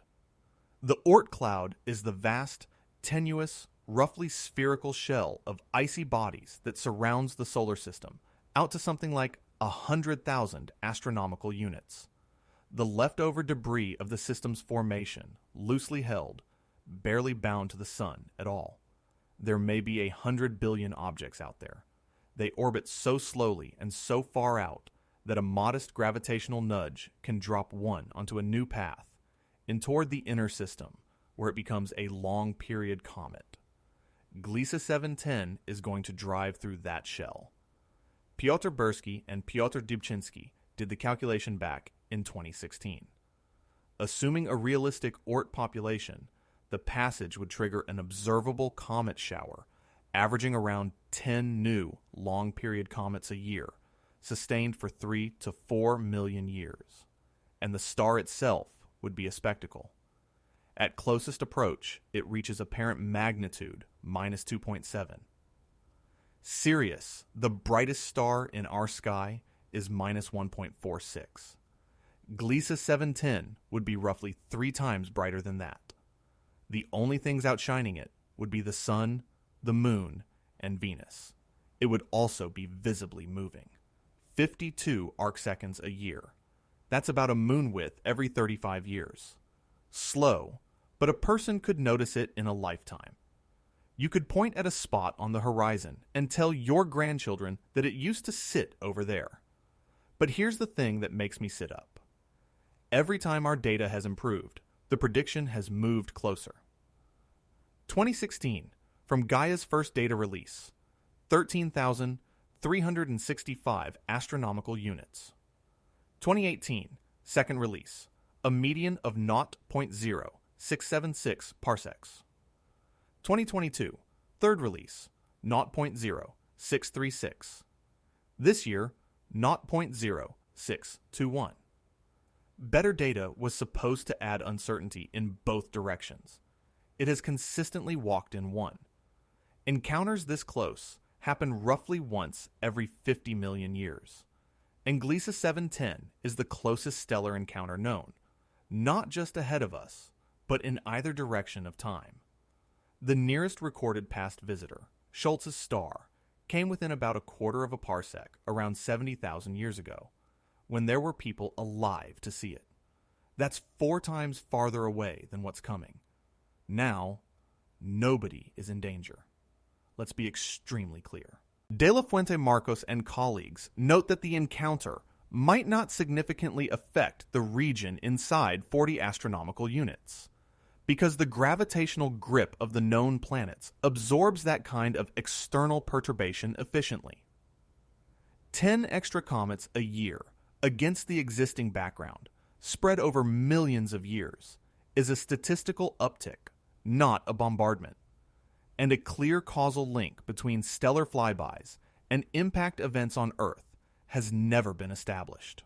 The Oort cloud is the vast, tenuous, roughly spherical shell of icy bodies that surrounds the solar system, out to something like 100,000 astronomical units. The leftover debris of the system's formation, loosely held, barely bound to the Sun at all. There may be 100 billion objects out there. They orbit so slowly and so far out that a modest gravitational nudge can drop one onto a new path and toward the inner system, where it becomes a long-period comet. Gliese 710 is going to drive through that shell. Piotr Bursky and Piotr Dybczynski did the calculation back in 2016. Assuming a realistic Oort population, the passage would trigger an observable comet shower, averaging around 10 new long-period comets a year, sustained for 3 to 4 million years. And the star itself would be a spectacle. At closest approach, it reaches apparent magnitude minus 2.7. Sirius, the brightest star in our sky, is minus 1.46. Gliese 710 would be roughly 3 times brighter than that. The only things outshining it would be the Sun, the Moon, and Venus. It would also be visibly moving. 52 arcseconds a year. That's about a moon width every 35 years. Slow, but a person could notice it in a lifetime. You could point at a spot on the horizon and tell your grandchildren that it used to sit over there. But here's the thing that makes me sit up. Every time our data has improved, the prediction has moved closer. 2016, from Gaia's first data release, 13,365 astronomical units. 2018, second release, a median of 0.0676 parsecs. 2022, third release, 0.0636. This year, 0.0621. Better data was supposed to add uncertainty in both directions. It has consistently walked in one. Encounters this close happen roughly once every 50 million years. And Gliese 710 is the closest stellar encounter known, not just ahead of us, but in either direction of time. The nearest recorded past visitor, Schultz's star, came within about a quarter of a parsec around 70,000 years ago, when there were people alive to see it. That's 4 times farther away than what's coming. Now, nobody is in danger. Let's be extremely clear. De La Fuente Marcos and colleagues note that the encounter might not significantly affect the region inside 40 astronomical units, because the gravitational grip of the known planets absorbs that kind of external perturbation efficiently. 10 extra comets a year against the existing background, spread over millions of years, is a statistical uptick, not a bombardment. And a clear causal link between stellar flybys and impact events on Earth has never been established.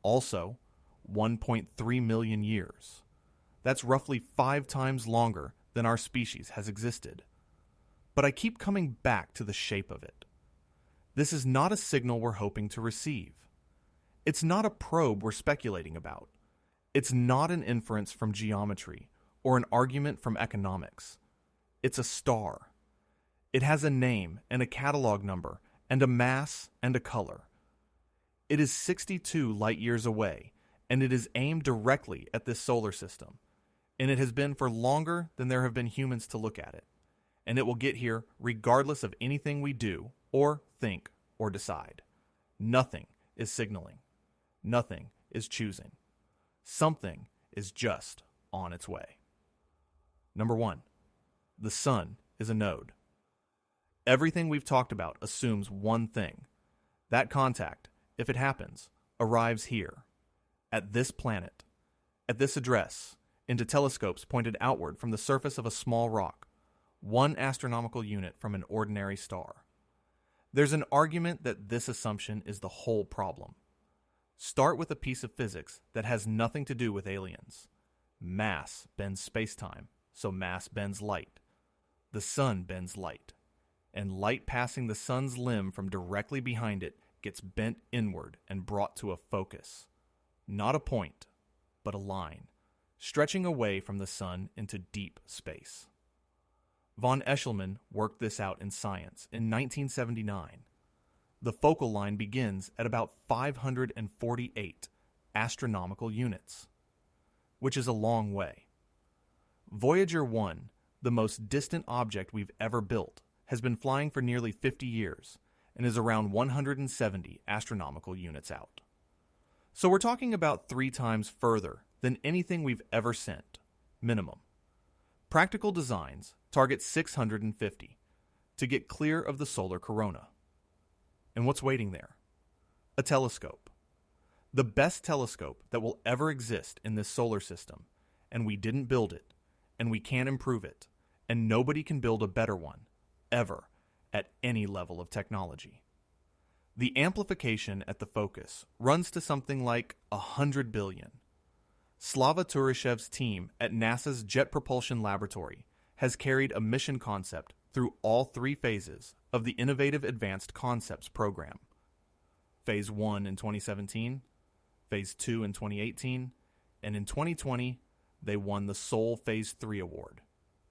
Also, 1.3 million years. That's roughly 5 times longer than our species has existed. But I keep coming back to the shape of it. This is not a signal we're hoping to receive. It's not a probe we're speculating about. It's not an inference from geometry or an argument from economics. It's a star. It has a name and a catalog number and a mass and a color. It is 62 light years away, and it is aimed directly at this solar system. And it has been for longer than there have been humans to look at it. And it will get here regardless of anything we do or think or decide. Nothing is signaling. Nothing is choosing. Something is just on its way. Number 1. The sun is a node. Everything we've talked about assumes one thing. That contact, if it happens, arrives here, at this planet, at this address, into telescopes pointed outward from the surface of a small rock, 1 astronomical unit from an ordinary star. There's an argument that this assumption is the whole problem. Start with a piece of physics that has nothing to do with aliens. Mass bends space-time, so mass bends light. The sun bends light, and light passing the sun's limb from directly behind it gets bent inward and brought to a focus. Not a point, but a line, stretching away from the sun into deep space. Von Eschelmann worked this out in science in 1979. The focal line begins at about 548 astronomical units, which is a long way. Voyager 1, the most distant object we've ever built, has been flying for nearly 50 years and is around 170 astronomical units out. So we're talking about 3 times further than anything we've ever sent, minimum. Practical designs target 650 to get clear of the solar corona. And what's waiting there? A telescope. The best telescope that will ever exist in this solar system, and we didn't build it, and we can't improve it, and nobody can build a better one, ever, at any level of technology. The amplification at the focus runs to something like 100 billion. Slava Turishev's team at NASA's Jet Propulsion Laboratory has carried a mission concept through all 3 phases of the Innovative Advanced Concepts program. Phase 1 in 2017, Phase 2 in 2018, and in 2020, they won the Sol Phase 3 award,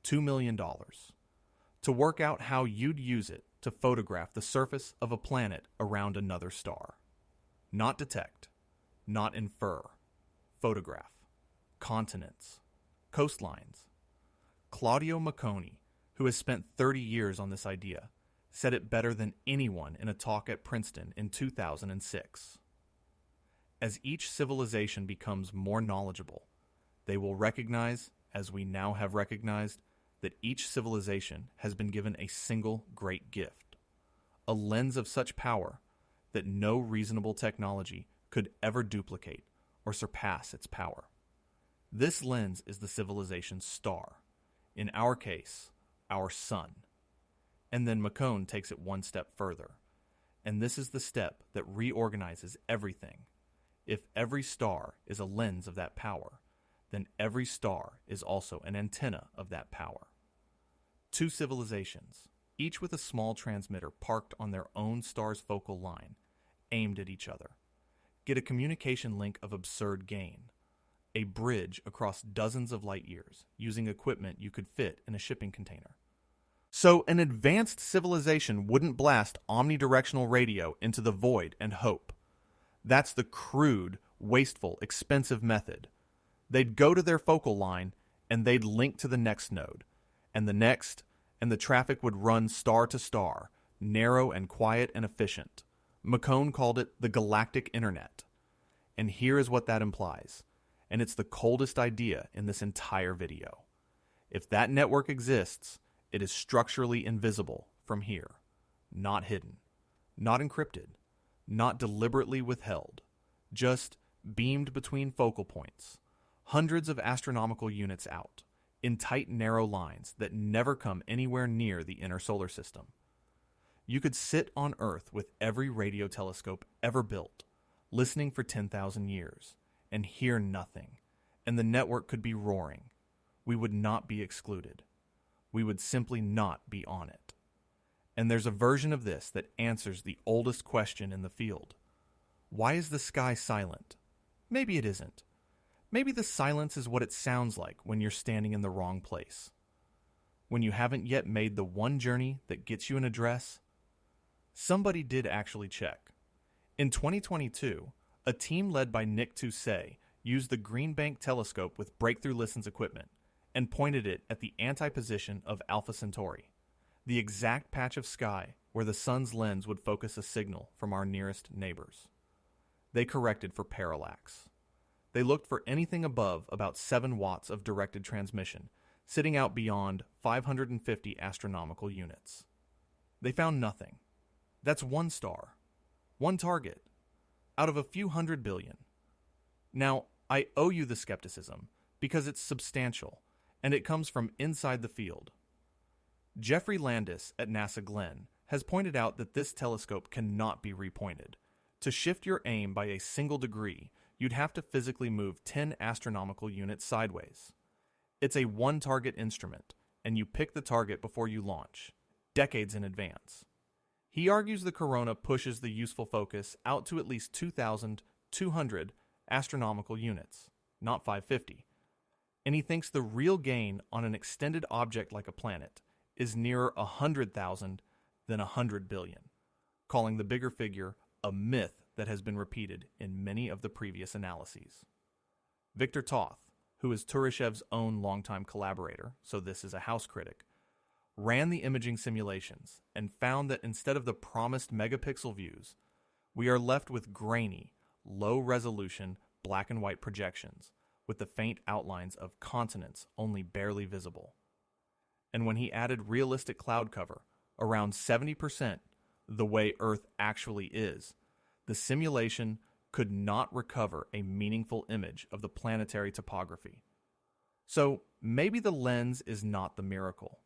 $2 million, to work out how you'd use it to photograph the surface of a planet around another star. Not detect, not infer, photograph, continents, coastlines. Claudio Macconi, who has spent 30 years on this idea, said it better than anyone in a talk at Princeton in 2006. As each civilization becomes more knowledgeable, they will recognize, as we now have recognized, that each civilization has been given a single great gift, a lens of such power that no reasonable technology could ever duplicate or surpass its power. This lens is the civilization's star, in our case, our sun. And then Maccone takes it one step further, and this is the step that reorganizes everything, If every star is a lens of that power, then every star is also an antenna of that power. Two civilizations, each with a small transmitter parked on their own star's focal line, aimed at each other, get a communication link of absurd gain, a bridge across dozens of light years using equipment you could fit in a shipping container. So an advanced civilization wouldn't blast omnidirectional radio into the void and hope. That's the crude, wasteful, expensive method. They'd go to their focal line and they'd link to the next node, and the next, and the traffic would run star to star, narrow and quiet and efficient. McCone called it the galactic internet. And here is what that implies, and it's the coldest idea in this entire video. If that network exists, it is structurally invisible from here, not hidden, not encrypted, not deliberately withheld, just beamed between focal points, hundreds of astronomical units out, in tight, narrow lines that never come anywhere near the inner solar system. You could sit on Earth with every radio telescope ever built, listening for 10,000 years, and hear nothing, and the network could be roaring. We would not be excluded. We would simply not be on it. And there's a version of this that answers the oldest question in the field. Why is the sky silent? Maybe it isn't. Maybe the silence is what it sounds like when you're standing in the wrong place. When you haven't yet made the one journey that gets you an address. Somebody did actually check. In 2022, a team led by Nick Toussey used the Green Bank telescope with Breakthrough Listens equipment and pointed it at the anti-position of Alpha Centauri, the exact patch of sky where the sun's lens would focus a signal from our nearest neighbors. They corrected for parallax. They looked for anything above about 7 watts of directed transmission, sitting out beyond 550 astronomical units. They found nothing. That's one star, one target, out of a few hundred billion. Now, I owe you the skepticism because it's substantial, and it comes from inside the field. Jeffrey Landis at NASA Glenn has pointed out that this telescope cannot be repointed. To shift your aim by a single degree, you'd have to physically move 10 astronomical units sideways. It's a one-target instrument, and you pick the target before you launch, decades in advance. He argues the corona pushes the useful focus out to at least 2,200 astronomical units, not 550. And he thinks the real gain on an extended object like a planet is nearer 100,000 than 100 billion, calling the bigger figure a myth that has been repeated in many of the previous analyses. Victor Toth, who is Tureshev's own longtime collaborator, so this is a house critic, ran the imaging simulations and found that instead of the promised megapixel views, we are left with grainy, low-resolution black and white projections with the faint outlines of continents only barely visible. And when he added realistic cloud cover, around 70% the way Earth actually is, the simulation could not recover a meaningful image of the planetary topography. So maybe the lens is not the miracle.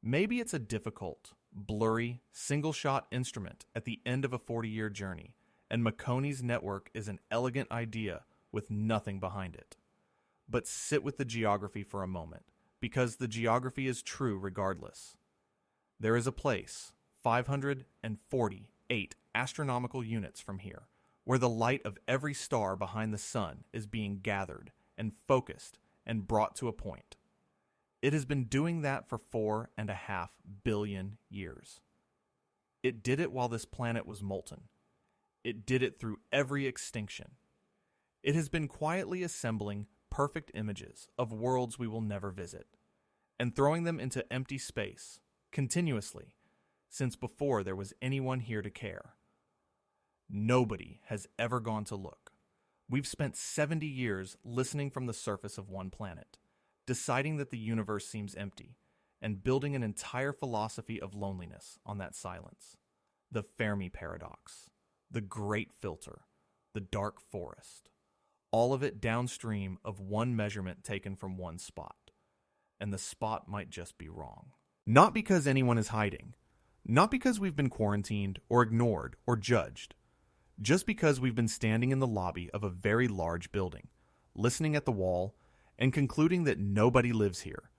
Maybe it's a difficult, blurry, single-shot instrument at the end of a 40-year journey, and Marconi's network is an elegant idea with nothing behind it. But sit with the geography for a moment, because the geography is true regardless. There is a place, 548 astronomical units from here, where the light of every star behind the sun is being gathered and focused and brought to a point. It has been doing that for 4.5 billion years. It did it while this planet was molten. It did it through every extinction. It has been quietly assembling perfect images of worlds we will never visit, and throwing them into empty space, continuously, since before there was anyone here to care. Nobody has ever gone to look. We've spent 70 years listening from the surface of one planet, deciding that the universe seems empty, and building an entire philosophy of loneliness on that silence. The Fermi paradox, the great filter, the dark forest, all of it downstream of one measurement taken from one spot. And the spot might just be wrong. Not because anyone is hiding, not because we've been quarantined or ignored or judged. Just because we've been standing in the lobby of a very large building, listening at the wall, and concluding that nobody lives here,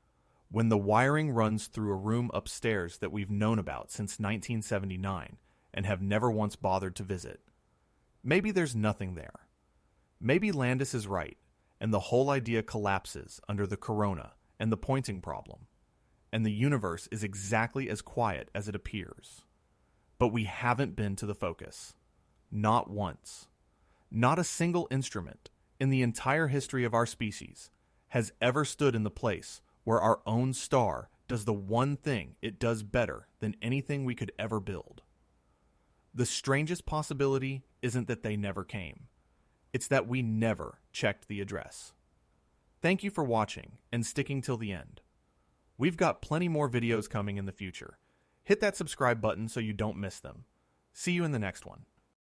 when the wiring runs through a room upstairs that we've known about since 1979 and have never once bothered to visit. Maybe there's nothing there. Maybe Landis is right, and the whole idea collapses under the corona and the pointing problem, and the universe is exactly as quiet as it appears. But we haven't been to the focus. Not once. Not a single instrument in the entire history of our species has ever stood in the place where our own star does the one thing it does better than anything we could ever build. The strangest possibility isn't that they never came. It's that we never checked the address. Thank you for watching and sticking till the end. We've got plenty more videos coming in the future. Hit that subscribe button so you don't miss them. See you in the next one.